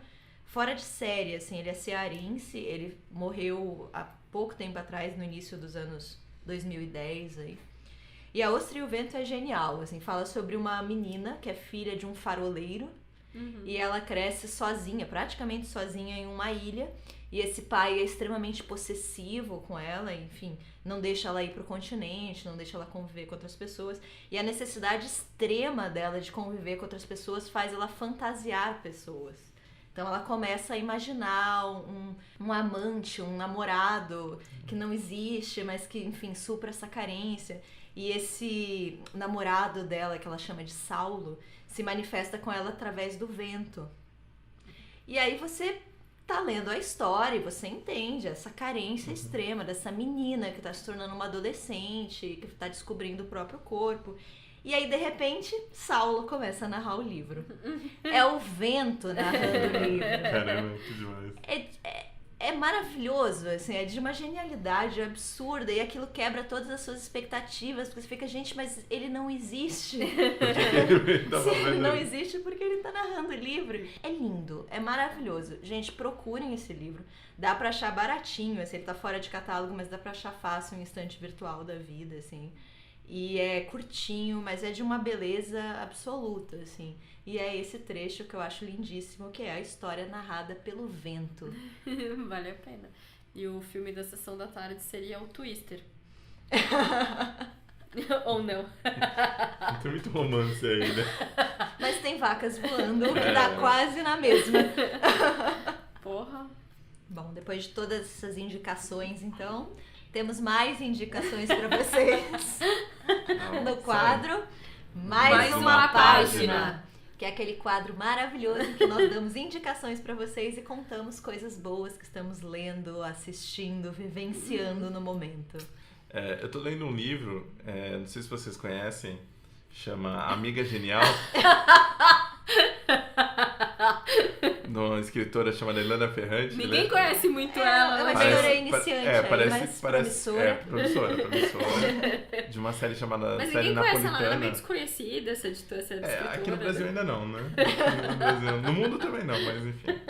[SPEAKER 3] fora de série, assim, ele é cearense, ele morreu há pouco tempo atrás, no início dos anos 2010 aí. E A Ostra e o Vento é genial, assim, fala sobre uma menina que é filha de um faroleiro e ela cresce sozinha, praticamente sozinha em uma ilha, e esse pai é extremamente possessivo com ela, enfim, não deixa ela ir pro continente, não deixa ela conviver com outras pessoas, e a necessidade extrema dela de conviver com outras pessoas faz ela fantasiar pessoas. Então ela começa a imaginar um amante, um namorado que não existe, mas que, enfim, supra essa carência. E esse namorado dela, que ela chama de Saulo, se manifesta com ela através do vento. E aí você tá lendo a história e você entende essa carência extrema dessa menina que tá se tornando uma adolescente, que tá descobrindo o próprio corpo. E aí, de repente, Saulo começa a narrar o livro. É o vento narrando o livro.
[SPEAKER 1] Caramba, que demais.
[SPEAKER 3] É maravilhoso, assim, é de uma genialidade absurda, e aquilo quebra todas as suas expectativas, porque você fica, gente, mas ele não existe. Ele não existe porque ele tá narrando o livro. É lindo, é maravilhoso. Gente, procurem esse livro. Dá pra achar baratinho, assim, ele tá fora de catálogo, mas dá pra achar fácil em estante virtual da vida, assim. E é curtinho, mas é de uma beleza absoluta, assim. E é esse trecho que eu acho lindíssimo, que é a história narrada pelo vento.
[SPEAKER 2] Vale a pena. E o filme da Sessão da Tarde seria o Twister. Ou não.
[SPEAKER 1] Tem muito romance aí, né?
[SPEAKER 3] Mas tem vacas voando, que dá quase na mesma.
[SPEAKER 2] Porra.
[SPEAKER 3] Bom, depois de todas essas indicações, então, temos mais indicações para vocês no quadro Mais uma página. Que é aquele quadro maravilhoso em que nós damos indicações para vocês e contamos coisas boas que estamos lendo, assistindo, vivenciando no momento.
[SPEAKER 1] Eu tô lendo um livro, não sei se vocês conhecem, chama Amiga Genial. De uma escritora chamada Elana Ferrante.
[SPEAKER 2] Ninguém conhece muito ela.
[SPEAKER 3] É uma escritora iniciante, mas promissora.
[SPEAKER 1] Promissora. De uma série chamada
[SPEAKER 2] Mas
[SPEAKER 1] Série
[SPEAKER 2] ninguém conhece
[SPEAKER 1] Napolitana.
[SPEAKER 2] ela é meio desconhecida, essa escritora.
[SPEAKER 1] Aqui no Brasil ainda não, né? Aqui no Brasil. No mundo também não, mas enfim.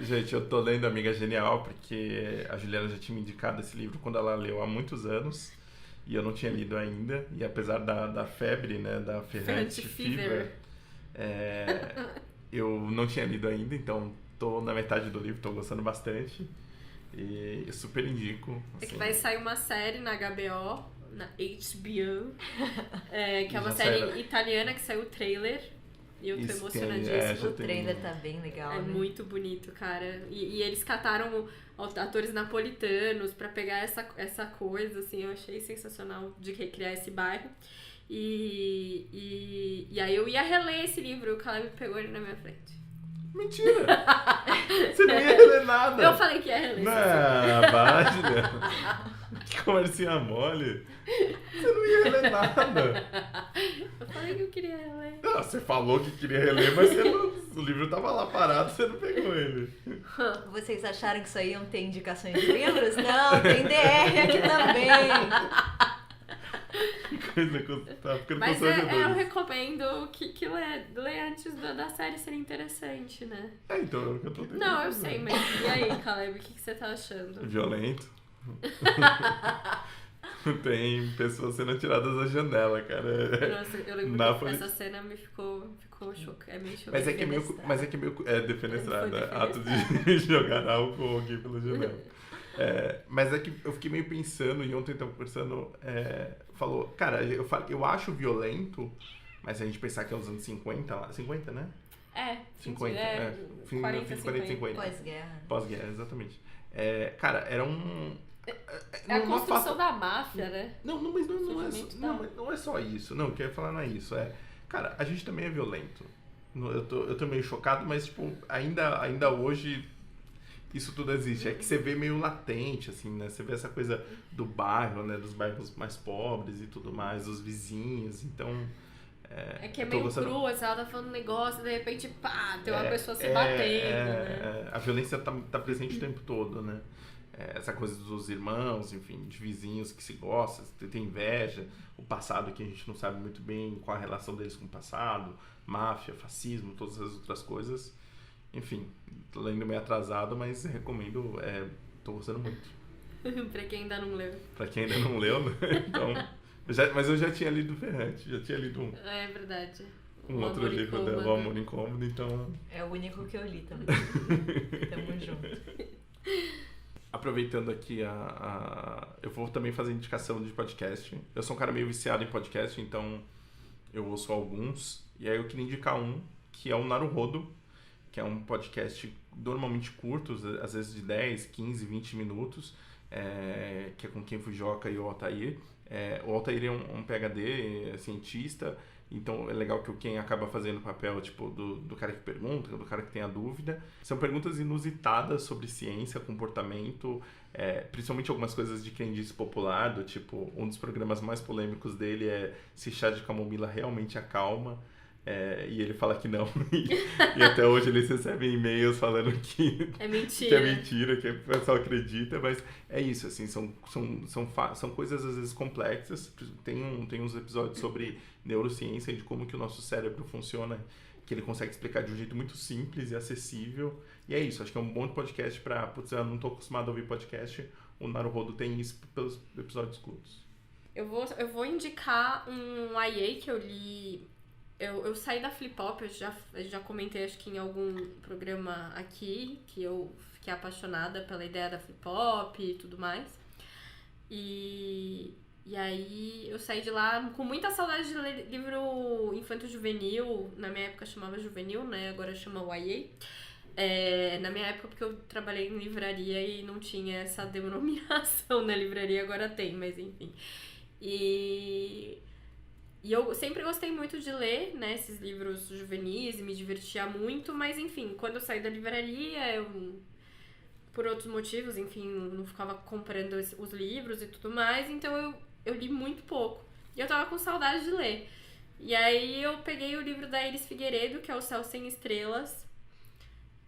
[SPEAKER 1] Gente, eu tô lendo Amiga Genial porque a Juliana já tinha me indicado esse livro quando ela leu há muitos anos e eu não tinha lido ainda. E apesar da febre, né, da Ferrante Fever, eu não tinha lido ainda, então tô na metade do livro, tô gostando bastante e eu super indico.
[SPEAKER 2] Assim. É que vai sair uma série na HBO, na HBO, que é uma série italiana que saiu o trailer. E eu tô emocionadíssima.
[SPEAKER 3] O trailer tá bem legal.
[SPEAKER 2] É muito bonito, cara. E eles cataram atores napolitanos pra pegar essa coisa, assim, eu achei sensacional de recriar esse bairro. E aí eu ia reler esse livro e o Caleb pegou ele na minha frente.
[SPEAKER 1] Mentira! Você não ia reler nada!
[SPEAKER 2] Eu falei que ia reler.
[SPEAKER 1] Não, baixa! Que conversinha mole! Você não ia reler nada!
[SPEAKER 2] Eu falei que eu queria reler.
[SPEAKER 1] Não, você falou que queria reler, mas o livro tava lá parado, você não pegou ele.
[SPEAKER 3] Vocês acharam que só iam ter indicações de livros? Não, tem DR aqui também!
[SPEAKER 1] Que coisa que eu tava ficando
[SPEAKER 2] Mas eu recomendo que lê antes da série ser interessante, né?
[SPEAKER 1] Então é o que eu tô tentando.
[SPEAKER 2] Não, eu sei, mas e aí, Caleb, o que você tá achando?
[SPEAKER 1] Violento. Tem pessoas sendo atiradas da janela, cara.
[SPEAKER 2] Nossa, eu lembro que essa cena me ficou chocada. É meio chocante.
[SPEAKER 1] Mas é que é meio defenestrada. Ato de jogar álcool aqui pela janela. Mas é que eu fiquei meio pensando, e ontem eu tava conversando, falou, cara, eu acho violento, mas se a gente pensar que é os anos 50 lá, 50, né? 50,
[SPEAKER 2] fim 40,
[SPEAKER 3] 50. Pós-guerra.
[SPEAKER 1] Pós-guerra, exatamente. Cara, era um...
[SPEAKER 2] É a construção da máfia, né?
[SPEAKER 1] Não, mas não é só isso. Não, o que eu ia falar não é isso. Cara, a gente também é violento. Eu tô meio chocado, mas, tipo, ainda hoje isso tudo existe. É que você vê meio latente, assim, né? Você vê essa coisa do bairro, né? Dos bairros mais pobres e tudo mais, dos vizinhos. Então...
[SPEAKER 2] É que é meio cru, assim, ela tá falando um negócio e de repente, pá, tem uma pessoa se batendo, né?
[SPEAKER 1] A violência tá presente o tempo todo, né? Essa coisa dos irmãos, enfim, de vizinhos que se gostam, tem inveja, o passado que a gente não sabe muito bem qual a relação deles com o passado, máfia, fascismo, todas as outras coisas. Enfim, tô lendo meio atrasado, mas recomendo, tô gostando muito.
[SPEAKER 2] Pra quem ainda não leu.
[SPEAKER 1] Pra quem ainda não leu, né? Então, mas eu já tinha lido Ferrante, já tinha lido
[SPEAKER 2] É verdade.
[SPEAKER 1] Um outro livro dela, O Amor Incômodo, então...
[SPEAKER 3] É o único que eu li também. Tamo junto.
[SPEAKER 1] Aproveitando aqui, eu vou também fazer indicação de podcast. Eu sou um cara meio viciado em podcast, então eu ouço alguns. E aí eu queria indicar um, que é o Naruhodo, que é um podcast normalmente curto, às vezes de 10, 15, 20 minutos, que é com Ken Fujioka e o Altair. O Altair é um PhD, é cientista, então é legal que o Ken acaba fazendo o papel tipo, do cara que pergunta, do cara que tem a dúvida. São perguntas inusitadas sobre ciência, comportamento, principalmente algumas coisas de crendice popular, do tipo, um dos programas mais polêmicos dele é se chá de camomila realmente acalma. E ele fala que não. E até hoje eles recebem e-mails falando que
[SPEAKER 2] é mentira.
[SPEAKER 1] Que é mentira, que o pessoal acredita, mas é isso, assim, são coisas às vezes complexas. Tem uns episódios sobre neurociência e de como que o nosso cérebro funciona, que ele consegue explicar de um jeito muito simples e acessível. E é isso, acho que é um bom podcast pra... Putz, eu não tô acostumado a ouvir podcast, o Naruhodo tem isso pelos episódios curtos.
[SPEAKER 2] Eu vou indicar um YA que eu li... Eu saí da Flip Hop, eu já comentei acho que em algum programa aqui, que eu fiquei apaixonada pela ideia da Flip Hop e tudo mais. E aí eu saí de lá com muita saudade de ler livro infanto-juvenil. Na minha época chamava juvenil, né? Agora chama YA. Na minha época, porque eu trabalhei em livraria e não tinha essa denominação na livraria, agora tem, mas enfim. E eu sempre gostei muito de ler, né, esses livros juvenis, me divertia muito, mas enfim, quando eu saí da livraria, eu, por outros motivos, enfim, não ficava comprando os livros e tudo mais, então eu li muito pouco. E eu tava com saudade de ler. E aí eu peguei o livro da Iris Figueiredo, que é O Céu Sem Estrelas,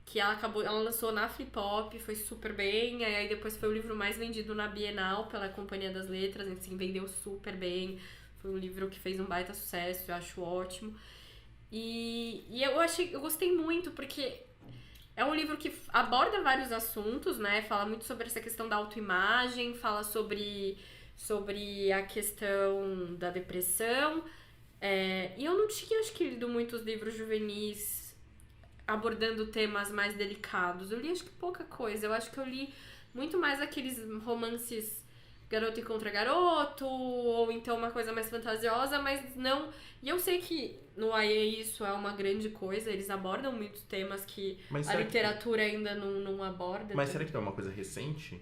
[SPEAKER 2] que ela lançou na Flip Hop, foi super bem, aí depois foi o livro mais vendido na Bienal pela Companhia das Letras, assim, vendeu super bem. Foi um livro que fez um baita sucesso, eu acho ótimo. E eu gostei muito, porque é um livro que aborda vários assuntos, né? Fala muito sobre essa questão da autoimagem, fala sobre a questão da depressão. E eu não tinha, acho que, lido muitos livros juvenis abordando temas mais delicados. Eu li, acho que, pouca coisa. Eu acho que eu li muito mais aqueles romances garoto encontra garoto, ou então uma coisa mais fantasiosa, mas não... E eu sei que no YA isso é uma grande coisa, eles abordam muitos temas que a literatura ainda não aborda.
[SPEAKER 1] Mas será que não é uma coisa recente?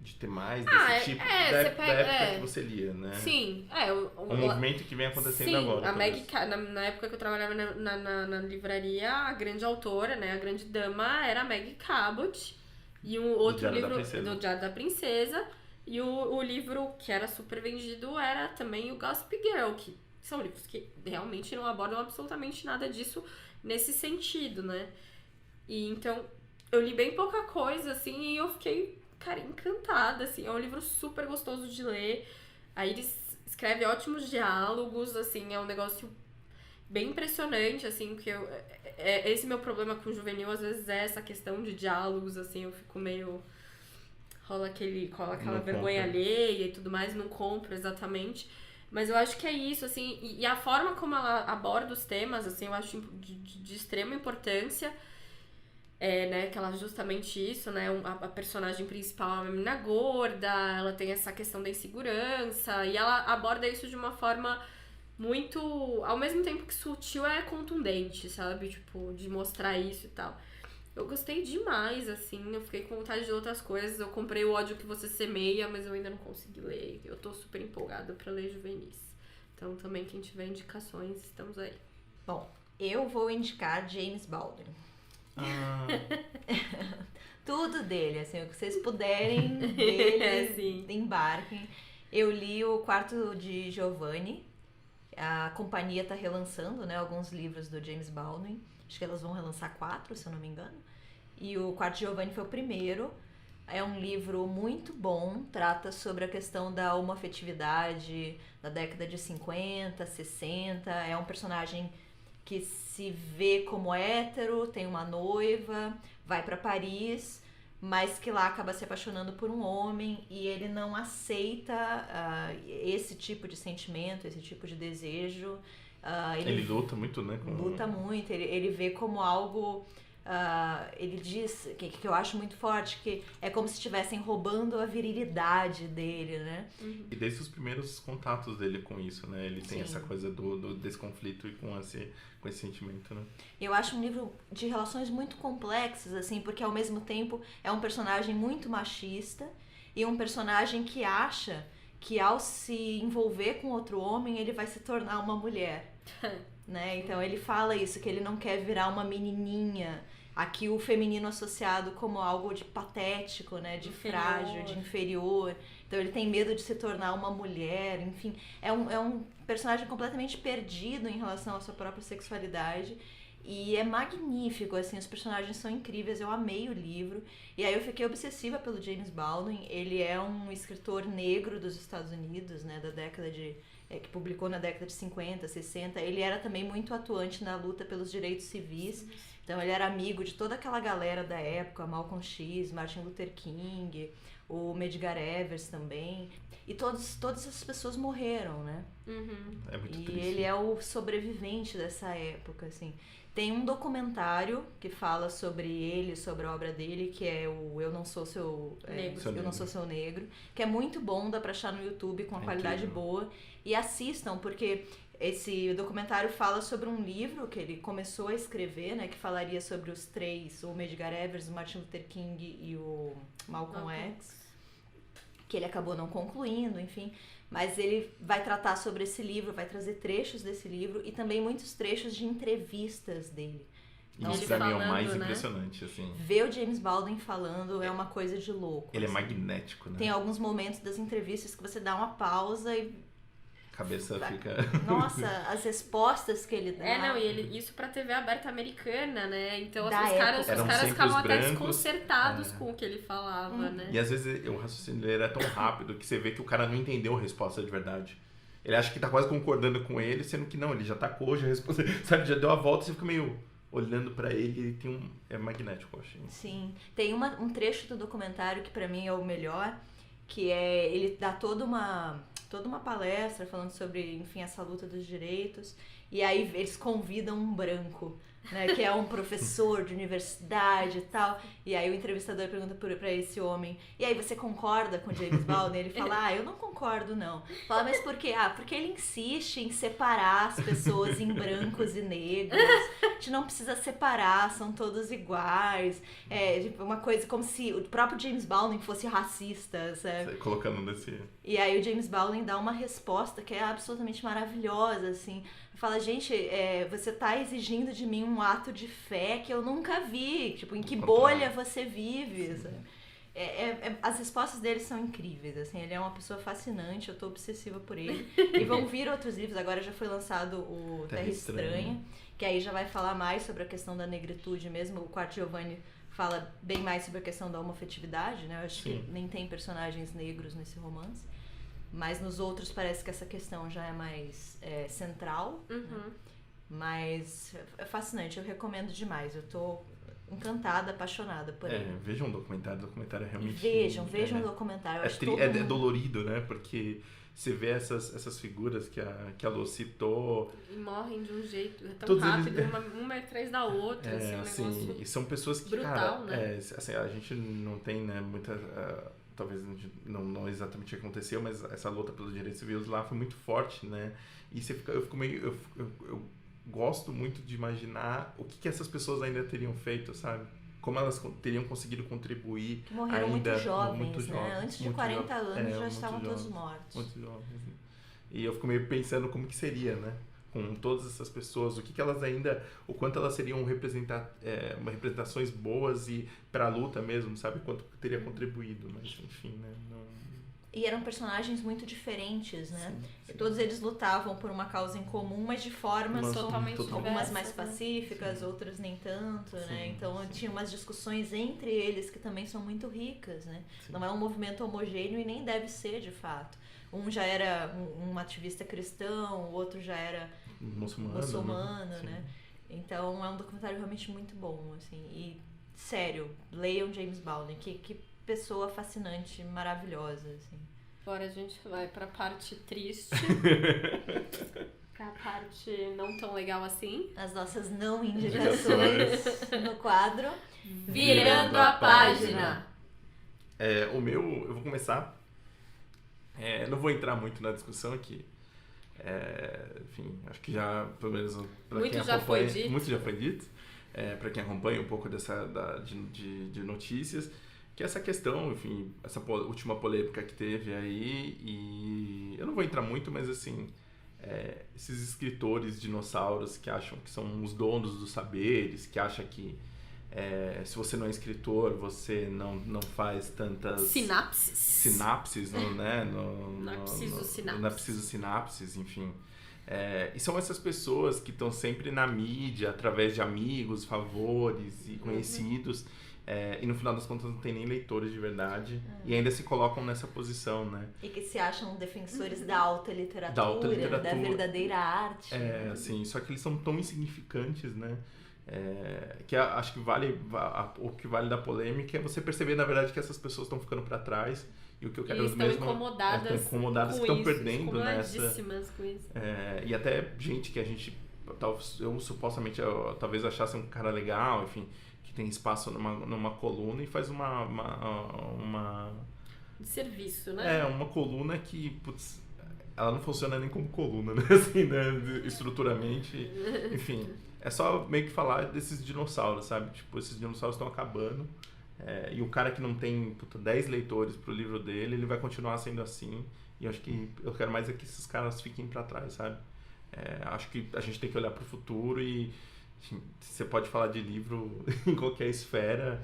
[SPEAKER 1] De ter mais desse tipo? Da época que você lia, né?
[SPEAKER 2] Sim,
[SPEAKER 1] um movimento que vem acontecendo agora.
[SPEAKER 2] Na época que eu trabalhava na livraria, a grande autora, né, a grande dama era a Maggie Cabot, e um outro livro do Diário da Princesa. E o livro que era super vendido era também o Gossip Girl, que são livros que realmente não abordam absolutamente nada disso nesse sentido, né? E então, eu li bem pouca coisa, assim, e eu fiquei, cara, encantada, assim. É um livro super gostoso de ler. Aí ele escreve ótimos diálogos, assim, é um negócio bem impressionante, assim, que esse meu problema com o juvenil, às vezes, é essa questão de diálogos, assim, eu fico meio... rola aquela vergonha alheia e tudo mais, não compro exatamente. Mas eu acho que é isso, assim, e a forma como ela aborda os temas, assim, eu acho de extrema importância, né, que ela justamente isso, né, a personagem principal é uma menina gorda, ela tem essa questão da insegurança, e ela aborda isso de uma forma muito, ao mesmo tempo que sutil, é contundente, sabe, tipo, de mostrar isso e tal. Eu gostei demais, assim, eu fiquei com vontade de outras coisas. Eu comprei O Ódio Que Você Semeia, mas eu ainda não consegui ler. Eu tô super empolgada pra ler juvenis. Então, também, quem tiver indicações, estamos aí.
[SPEAKER 3] Bom, eu vou indicar James Baldwin. Tudo dele, assim, o que vocês puderem dele, embarquem. Eu li O Quarto de Giovanni. A companhia tá relançando, né, alguns livros do James Baldwin. Acho que elas vão relançar 4, se eu não me engano. E o Quarto de Giovanni foi o primeiro. É um livro muito bom, trata sobre a questão da homoafetividade da década de 50, 60. É um personagem que se vê como hétero, tem uma noiva, vai para Paris, mas que lá acaba se apaixonando por um homem e ele não aceita esse tipo de sentimento, esse tipo de desejo.
[SPEAKER 1] Ele luta muito, né?
[SPEAKER 3] Luta muito, ele vê como algo... ele diz, que eu acho muito forte, que é como se estivessem roubando a virilidade dele, né?
[SPEAKER 1] E desde os primeiros contatos dele com isso, né? Ele tem essa coisa desse conflito e com esse sentimento, né?
[SPEAKER 3] Eu acho um livro de relações muito complexas, assim, porque ao mesmo tempo é um personagem muito machista e um personagem que acha que ao se envolver com outro homem, ele vai se tornar uma mulher. Né? Então ele fala isso, que ele não quer virar uma menininha. Aqui o feminino associado como algo de patético, né? De frágil, de inferior. Então ele tem medo de se tornar uma mulher, enfim. É um personagem completamente perdido em relação à sua própria sexualidade. E é magnífico, assim, os personagens são incríveis, eu amei o livro. E aí eu fiquei obsessiva pelo James Baldwin. Ele é um escritor negro dos Estados Unidos, né, da década de... que publicou na década de 50, 60. Ele era também muito atuante na luta pelos direitos civis. Então ele era amigo de toda aquela galera da época, Malcolm X, Martin Luther King, o Medgar Evers também. E todas essas pessoas morreram, né?
[SPEAKER 1] É muito
[SPEAKER 3] e
[SPEAKER 1] triste.
[SPEAKER 3] ele é o sobrevivente dessa época, assim. Tem um documentário que fala sobre ele, sobre a obra dele, que é o Eu Não Sou Seu Negro, que é muito bom, dá pra achar no YouTube com uma qualidade boa. E assistam, porque esse documentário fala sobre um livro que ele começou a escrever, né, que falaria sobre os três, o Medgar Evers, o Martin Luther King e o Malcolm X, que ele acabou não concluindo, enfim. Mas ele vai tratar sobre esse livro, vai trazer trechos desse livro e também muitos trechos de entrevistas dele.
[SPEAKER 1] Então, isso pra mim é o mais impressionante, assim.
[SPEAKER 3] Ver o James Baldwin falando é uma coisa de louco.
[SPEAKER 1] Ele
[SPEAKER 3] assim.
[SPEAKER 1] É magnético, né?
[SPEAKER 3] Tem alguns momentos das entrevistas que você dá uma pausa e...
[SPEAKER 1] A cabeça fica...
[SPEAKER 3] Nossa, as respostas que ele dá.
[SPEAKER 2] E ele, isso pra TV aberta americana, né? Então os
[SPEAKER 3] Da
[SPEAKER 2] caras ficavam até
[SPEAKER 1] brancos,
[SPEAKER 2] desconcertados com o que ele falava, né?
[SPEAKER 1] E às vezes o raciocínio dele era tão rápido que você vê que o cara não entendeu a resposta de verdade. Ele acha que tá quase concordando com ele, sendo que não, ele já tacou, já respondeu, sabe, já deu a volta e você fica meio olhando pra ele, ele tem é magnético, eu achei.
[SPEAKER 3] Sim, tem um trecho do documentário que pra mim é o melhor, que é, ele dá toda uma palestra falando sobre, enfim, essa luta dos direitos, e aí eles convidam um branco, né, que é um professor de universidade e tal, e aí o entrevistador pergunta pra esse homem, e aí você concorda com James Baldwin? Ele fala, eu não concordo não. Fala, mas por quê? Porque ele insiste em separar as pessoas em brancos e negros, a gente não precisa separar, são todos iguais, uma coisa como se o próprio James Baldwin fosse racista, sabe?
[SPEAKER 1] Colocando nesse...
[SPEAKER 3] E aí o James Baldwin dá uma resposta que é absolutamente maravilhosa, assim. Fala, gente, você tá exigindo de mim um ato de fé que eu nunca vi. Tipo, em que bolha você vive, sabe? As respostas dele são incríveis, assim. Ele é uma pessoa fascinante, eu tô obsessiva por ele. E vão vir outros livros, agora já foi lançado o Terra Estranha, que aí já vai falar mais sobre a questão da negritude mesmo. O Quarto Giovanni fala bem mais sobre a questão da homoafetividade, né? Eu acho que nem tem personagens negros nesse romance. Mas nos outros parece que essa questão já é mais central. Né? Mas é fascinante, eu recomendo demais. Eu tô encantada, apaixonada por ele.
[SPEAKER 1] Vejam um documentário, o documentário é realmente...
[SPEAKER 3] Vejam um documentário.
[SPEAKER 1] É dolorido, né? Porque você vê essas figuras que a Lô citou...
[SPEAKER 2] E morrem de um jeito tão rápido, uma atrás da outra, assim, um negócio
[SPEAKER 1] e são pessoas que,
[SPEAKER 2] brutal,
[SPEAKER 1] cara,
[SPEAKER 2] né?
[SPEAKER 1] Assim, a gente não tem, né, muita... talvez não exatamente aconteceu, mas essa luta pelos direitos civis lá foi muito forte, né? E eu fico meio... Eu gosto muito de imaginar o que essas pessoas ainda teriam feito, sabe? Como elas teriam conseguido contribuir.
[SPEAKER 3] Morreram
[SPEAKER 1] ainda
[SPEAKER 3] muito jovens, né? Antes de 40 anos já estavam
[SPEAKER 1] jovens,
[SPEAKER 3] todos mortos.
[SPEAKER 1] Muito jovens. E eu fico meio pensando como que seria, né? Com todas essas pessoas, o quanto elas seriam representações boas e pra luta mesmo, sabe? Quanto teria contribuído, mas enfim, né?
[SPEAKER 3] E eram personagens muito diferentes, né?
[SPEAKER 1] Sim.
[SPEAKER 3] Todos eles lutavam por uma causa em comum, mas de formas
[SPEAKER 2] totalmente
[SPEAKER 3] algumas
[SPEAKER 2] diversas,
[SPEAKER 3] mais pacíficas,
[SPEAKER 1] Sim.
[SPEAKER 3] outras nem tanto,
[SPEAKER 1] Sim,
[SPEAKER 3] né? Então tinha umas discussões entre eles que também são muito ricas, né?
[SPEAKER 1] Sim.
[SPEAKER 3] Não é um movimento homogêneo e nem deve ser, de fato. Um já era um ativista cristão, o outro já era muçulmano, né? Então é um documentário realmente muito bom, assim. E, sério, leiam James Baldwin, que pessoa fascinante, maravilhosa, assim.
[SPEAKER 2] Agora a gente vai pra parte triste. Pra parte não tão legal assim.
[SPEAKER 3] As nossas não indicações no quadro
[SPEAKER 2] Virando a Página.
[SPEAKER 1] O meu, eu vou começar. Não vou entrar muito na discussão aqui. Enfim, acho que já, pelo menos pra quem acompanha... Muito já foi dito. Pra quem acompanha um pouco de notícias, que essa questão, enfim, essa última polêmica que teve aí, e eu não vou entrar muito, mas assim, esses escritores dinossauros que acham que são os donos dos saberes, que acham que se você não é escritor, você não faz tantas... Sinapses, né? Sinapses, enfim. E são essas pessoas que estão sempre na mídia, através de amigos, favores e conhecidos, e no final das contas não tem nem leitores de verdade, e ainda se colocam nessa posição, né?
[SPEAKER 3] E que se acham defensores da alta literatura, da verdadeira arte.
[SPEAKER 1] Assim, só que eles são tão insignificantes, né? Que acho que o que vale da polêmica é você perceber, na verdade, que essas pessoas estão ficando para trás, e o que eu quero mesmo...
[SPEAKER 2] Estão incomodadas
[SPEAKER 1] que estão perdendo
[SPEAKER 2] nessa... com isso.
[SPEAKER 1] E até gente que a gente... Eu supostamente talvez achasse um cara legal, enfim, que tem espaço numa coluna e faz uma
[SPEAKER 2] de serviço, né?
[SPEAKER 1] Uma coluna que, putz, ela não funciona nem como coluna, né? Assim, né? Estruturalmente, enfim. É só meio que falar desses dinossauros, sabe? Tipo, esses dinossauros estão acabando. E o cara que não tem 10 leitores pro livro dele, ele vai continuar sendo assim. E eu acho que eu quero mais é que esses caras fiquem pra trás, sabe? Acho que a gente tem que olhar pro futuro e enfim, você pode falar de livro em qualquer esfera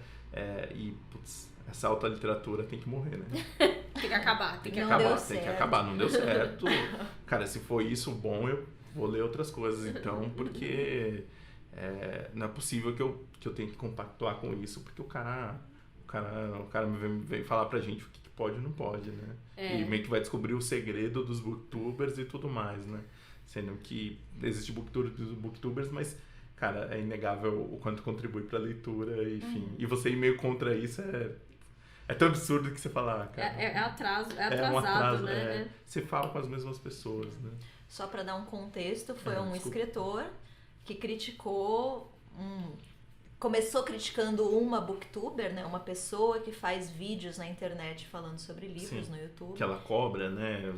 [SPEAKER 1] e, putz, essa alta literatura tem que morrer, né?
[SPEAKER 2] Tem que acabar,
[SPEAKER 1] tem que acabar, não deu certo. Cara, se for isso bom, eu vou ler outras coisas, então, porque não é possível que eu tenha que compactuar com isso, porque o cara veio falar pra gente o que pode e não pode, né? E meio que vai descobrir o segredo dos booktubers e tudo mais, né? Sendo que existe booktubers, mas, cara, é inegável o quanto contribui pra leitura, enfim. E você ir meio contra isso é tão absurdo que você fala, cara...
[SPEAKER 2] É atrasado, né?
[SPEAKER 1] Você fala com as mesmas pessoas, né?
[SPEAKER 3] Só para dar um contexto, foi um escritor que criticou... Começou criticando uma booktuber, né? Uma pessoa que faz vídeos na internet falando sobre livros no YouTube.
[SPEAKER 1] Que ela cobra, né?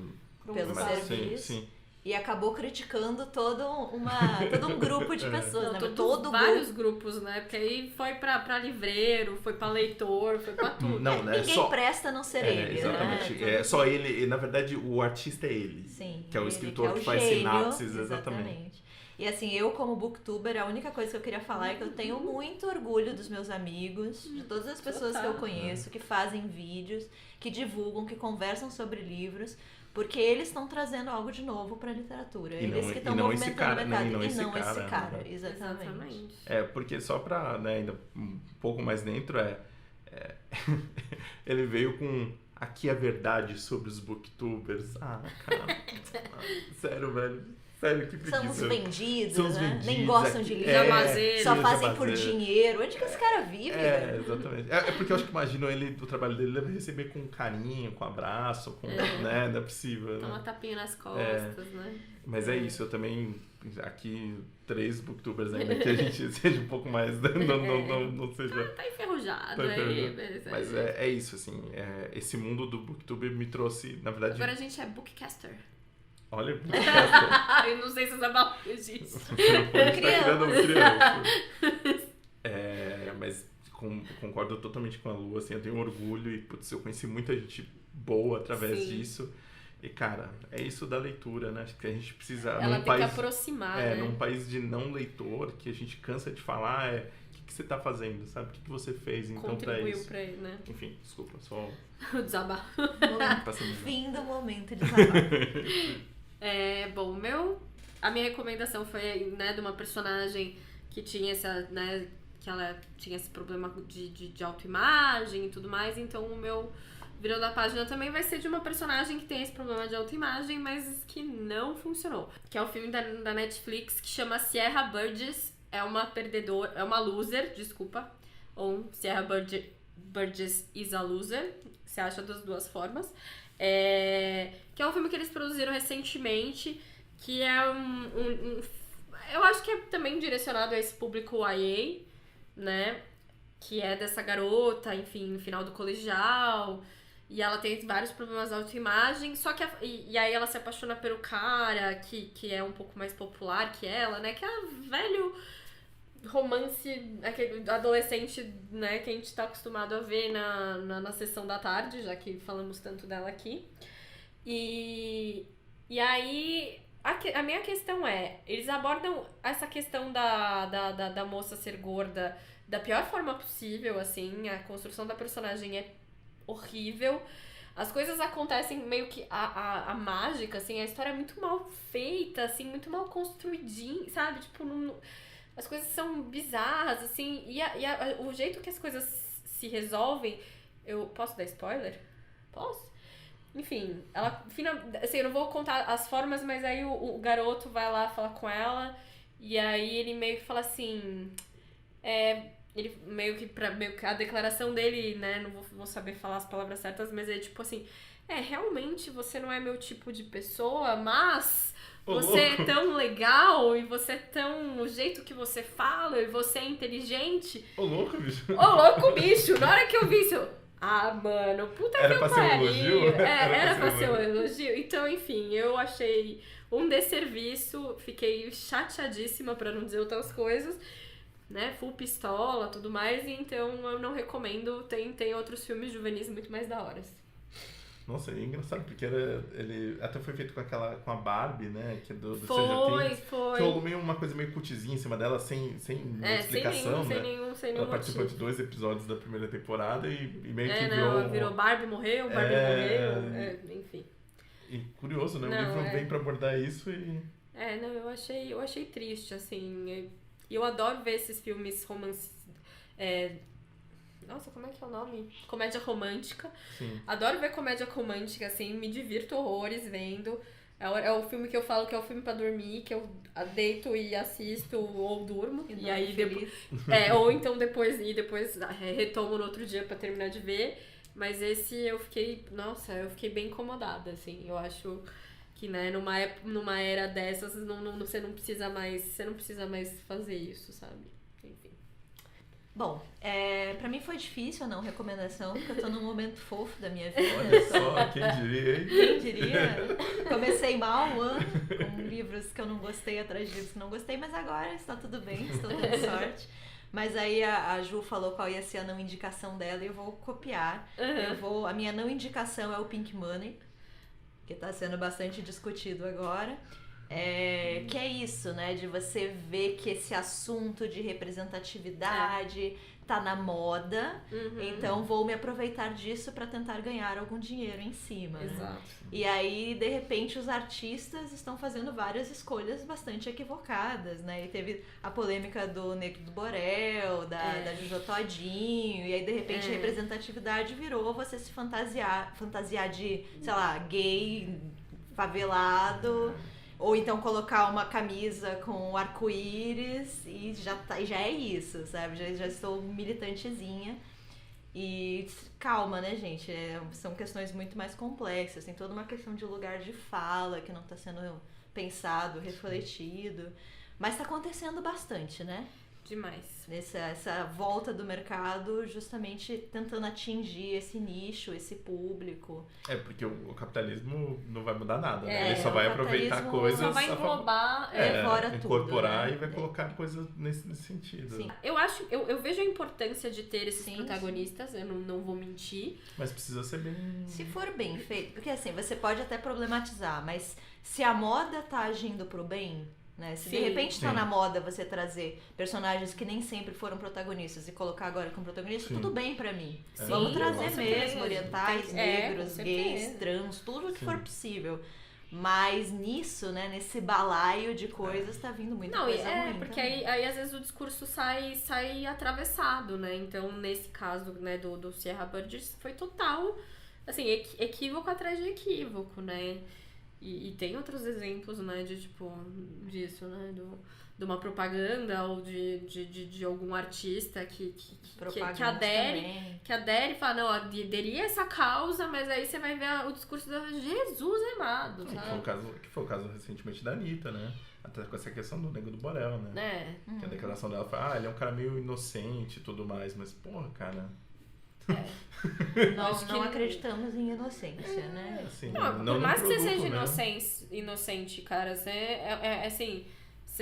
[SPEAKER 3] Pelo serviço.
[SPEAKER 1] Sim.
[SPEAKER 3] E acabou criticando todo um grupo de pessoas, né?
[SPEAKER 2] Vários grupos, né? Porque aí foi pra livreiro, foi pra leitor, foi pra tudo.
[SPEAKER 1] Não, né?
[SPEAKER 3] Ninguém presta a não ser ele,
[SPEAKER 1] exatamente.
[SPEAKER 3] Né?
[SPEAKER 1] Só ele, na verdade, o artista é ele.
[SPEAKER 3] Sim.
[SPEAKER 1] Que é o escritor que faz sinapses, exatamente.
[SPEAKER 3] E assim, eu como booktuber, a única coisa que eu queria falar é que eu tenho muito orgulho dos meus amigos, de todas as pessoas que eu conheço, que fazem vídeos, que divulgam, que conversam sobre livros, porque eles estão trazendo algo de novo para a literatura. Eles que estão movimentando o mercado. E não esse cara. Exatamente.
[SPEAKER 1] Porque só para ainda um pouco mais dentro, ele veio com aqui a verdade sobre os booktubers. Cara. Sério, velho. Sério, que preguiça.
[SPEAKER 3] Somos vendidos, né? Nem gostam de livro, só fazem por dinheiro. Onde que esse cara vive?
[SPEAKER 1] Exatamente. Porque eu acho que imagino o trabalho dele deve receber com carinho, com abraço, né? Não é possível.
[SPEAKER 2] Dá uma tapinha nas costas, né?
[SPEAKER 1] Mas é isso, eu também, aqui, 3 booktubers ainda, que a gente seja um pouco mais, não seja...
[SPEAKER 2] Tá enferrujado
[SPEAKER 1] aí. Mas é isso, assim, esse mundo do booktuber me trouxe, na verdade...
[SPEAKER 2] Agora a gente é bookcaster.
[SPEAKER 1] Olha,
[SPEAKER 2] eu não sei se essa palavra existe.
[SPEAKER 3] Criança.
[SPEAKER 1] Mas concordo totalmente com a Lu, assim, eu tenho orgulho e, putz, eu conheci muita gente boa através disso. E, cara, é isso da leitura, né? Acho que a gente precisa...
[SPEAKER 2] Ela tem que aproximar, né?
[SPEAKER 1] Num país de não leitor, que a gente cansa de falar, o que você tá fazendo, sabe? O que você fez, então, pra isso.
[SPEAKER 2] Contribuiu pra ele, né?
[SPEAKER 1] Enfim, desculpa, só...
[SPEAKER 2] O desabafo.
[SPEAKER 3] Fim do momento de desabafo.
[SPEAKER 2] Bom, a minha recomendação foi, né, de uma personagem que tinha que ela tinha esse problema de autoimagem e tudo mais, então o meu virou da página também vai ser de uma personagem que tem esse problema de autoimagem, mas que não funcionou. Que é o filme da Netflix que chama Sierra Burgess, é uma loser, desculpa, ou Sierra Burgess is a loser, você acha das duas formas. Que é um filme que eles produziram recentemente, que é eu acho que é também direcionado a esse público YA, né? Que é dessa garota, enfim, no final do colegial, e ela tem vários problemas de autoimagem, só que e aí ela se apaixona pelo cara que é um pouco mais popular que ela, né? Que é romance, aquele adolescente, né, que a gente tá acostumado a ver na sessão da tarde, já que falamos tanto dela aqui. E aí, a minha questão é, eles abordam essa questão da moça ser gorda da pior forma possível, assim, a construção da personagem é horrível. As coisas acontecem meio que a mágica, assim, a história é muito mal feita, assim, muito mal construidinha, sabe? Tipo, as coisas são bizarras, assim, o jeito que as coisas se resolvem... Eu posso dar spoiler? Posso? Enfim, ela... Assim, eu não vou contar as formas, mas aí o garoto vai lá falar com ela, e aí ele meio que fala assim... Ele meio que a declaração dele, né, não vou saber falar as palavras certas, mas é tipo assim, realmente você não é meu tipo de pessoa, mas você é tão legal e você é tão, o jeito que você fala e você é inteligente.
[SPEAKER 1] Ô louco, bicho.
[SPEAKER 2] Ô louco, bicho, na hora que eu vi isso, mano, puta
[SPEAKER 1] era
[SPEAKER 2] que
[SPEAKER 1] pra
[SPEAKER 2] pariu.
[SPEAKER 1] Ser um elogio?
[SPEAKER 2] Era pra ser um elogio. Então, enfim, eu achei um desserviço, fiquei chateadíssima pra não dizer outras coisas. Né, full pistola, tudo mais, e então eu não recomendo, tem outros filmes juvenis muito mais da hora.
[SPEAKER 1] Nossa, é engraçado, porque ele até foi feito com a Barbie, né, que é do
[SPEAKER 2] Foi.
[SPEAKER 1] Que rolou meio uma coisa meio cutizinha em cima dela, sem explicação, né?
[SPEAKER 2] Sem nenhum
[SPEAKER 1] ela participou
[SPEAKER 2] motivo.
[SPEAKER 1] de 2 episódios da primeira temporada e meio que
[SPEAKER 2] virou Barbie morreu, enfim.
[SPEAKER 1] E curioso, né, o livro vem pra abordar isso e...
[SPEAKER 2] eu achei triste, assim... E eu adoro ver esses filmes romances... Nossa, como é que é o nome? Comédia romântica.
[SPEAKER 1] Sim.
[SPEAKER 2] Adoro ver comédia romântica, assim, me divirto horrores vendo. É o filme que eu falo que é o filme pra dormir, que eu deito e assisto ou durmo. E aí depois... ou então depois retomo no outro dia pra terminar de ver. Mas esse eu fiquei bem incomodada, assim. Eu acho... que, né, numa era dessas, você não precisa mais fazer isso, sabe? Enfim.
[SPEAKER 3] Bom, pra mim foi difícil a não recomendação, porque eu tô num momento fofo da minha vida.
[SPEAKER 1] Olha só, quem diria, hein?
[SPEAKER 3] Quem diria? Comecei mal o ano, com livros que eu não gostei, atrás de livros que não gostei, mas agora está tudo bem, estou dando sorte. Mas aí a Ju falou qual ia ser a não indicação dela e eu vou copiar. A minha não indicação é o Pink Money, que está sendo bastante discutido agora, que é isso, né, de você ver que esse assunto de representatividade tá na moda, então vou me aproveitar disso para tentar ganhar algum dinheiro em cima.
[SPEAKER 2] Exato.
[SPEAKER 3] Né? E aí, de repente, os artistas estão fazendo várias escolhas bastante equivocadas, né, e teve a polêmica do Nego do Borel, da Jojo Todinho, e aí, de repente, a representatividade virou você se fantasiar de, sei lá, gay, favelado... Ou então colocar uma camisa com arco-íris e já é isso, sabe? Já estou militantezinha. E calma, né, gente? São questões muito mais complexas. Tem toda uma questão de lugar de fala que não está sendo pensado, refletido. Mas está acontecendo bastante, né?
[SPEAKER 2] Demais.
[SPEAKER 3] Essa volta do mercado justamente tentando atingir esse nicho, esse público.
[SPEAKER 1] Porque o capitalismo não vai mudar nada, né? Ele só vai aproveitar coisas...
[SPEAKER 2] Só vai englobar,
[SPEAKER 3] fora tudo,
[SPEAKER 1] incorporar,
[SPEAKER 3] né?
[SPEAKER 1] E vai colocar coisas nesse sentido.
[SPEAKER 2] Sim. Eu vejo a importância de ter esses protagonistas, eu não vou mentir.
[SPEAKER 1] Mas precisa ser bem...
[SPEAKER 3] Se for bem feito, porque assim, você pode até problematizar, mas se a moda tá agindo pro bem... Né? Se de repente tá na moda você trazer personagens que nem sempre foram protagonistas e colocar agora como protagonista, tudo bem pra mim. Vamos trazer mesmo orientais, negros, gays, trans, tudo que for possível. Mas nisso, né, nesse balaio de coisas, tá vindo muita coisa ruim.
[SPEAKER 2] Porque aí às vezes o discurso sai atravessado, né? Então, nesse caso, né, do Sierra Burgess, foi total, assim, equívoco atrás de equívoco, né? E tem outros exemplos, né, disso, né, de uma propaganda ou de algum artista que adere e fala, não, aderi a essa causa, mas aí você vai ver o discurso da Jesus amado, sabe?
[SPEAKER 1] Que foi o caso recentemente da Anitta, né? Até com essa questão do Nego do Borel, né? Que a declaração dela foi, ele é um cara meio inocente e tudo mais, mas porra, cara...
[SPEAKER 3] Nós não acreditamos em inocência, né?
[SPEAKER 1] Assim,
[SPEAKER 2] não, por mais que você seja inocente, cara, assim,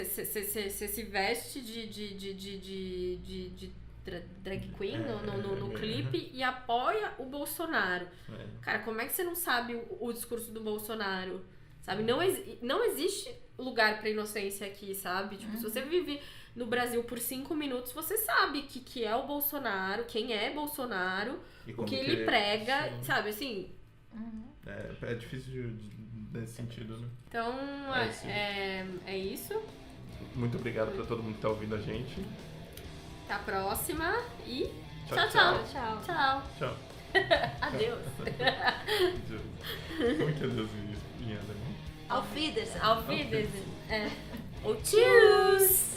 [SPEAKER 2] Você se veste de drag queen no clipe e apoia o Bolsonaro. Cara, como é que você não sabe o discurso do Bolsonaro? Sabe? Não existe lugar pra inocência aqui, sabe? Tipo, se você vive no Brasil por 5 minutos, você sabe que é o Bolsonaro, quem é Bolsonaro, o que ele prega, sim. Sabe? Assim...
[SPEAKER 1] É difícil nesse sentido, né?
[SPEAKER 2] Então, é isso.
[SPEAKER 1] Muito obrigado pra todo mundo que tá ouvindo a gente.
[SPEAKER 2] Até a próxima e
[SPEAKER 3] Tchau.
[SPEAKER 2] Adeus.
[SPEAKER 1] Como que é Deus em alemão?
[SPEAKER 3] Auf Wiedersehen.
[SPEAKER 2] Auf Wiedersehen. Ou tschüss.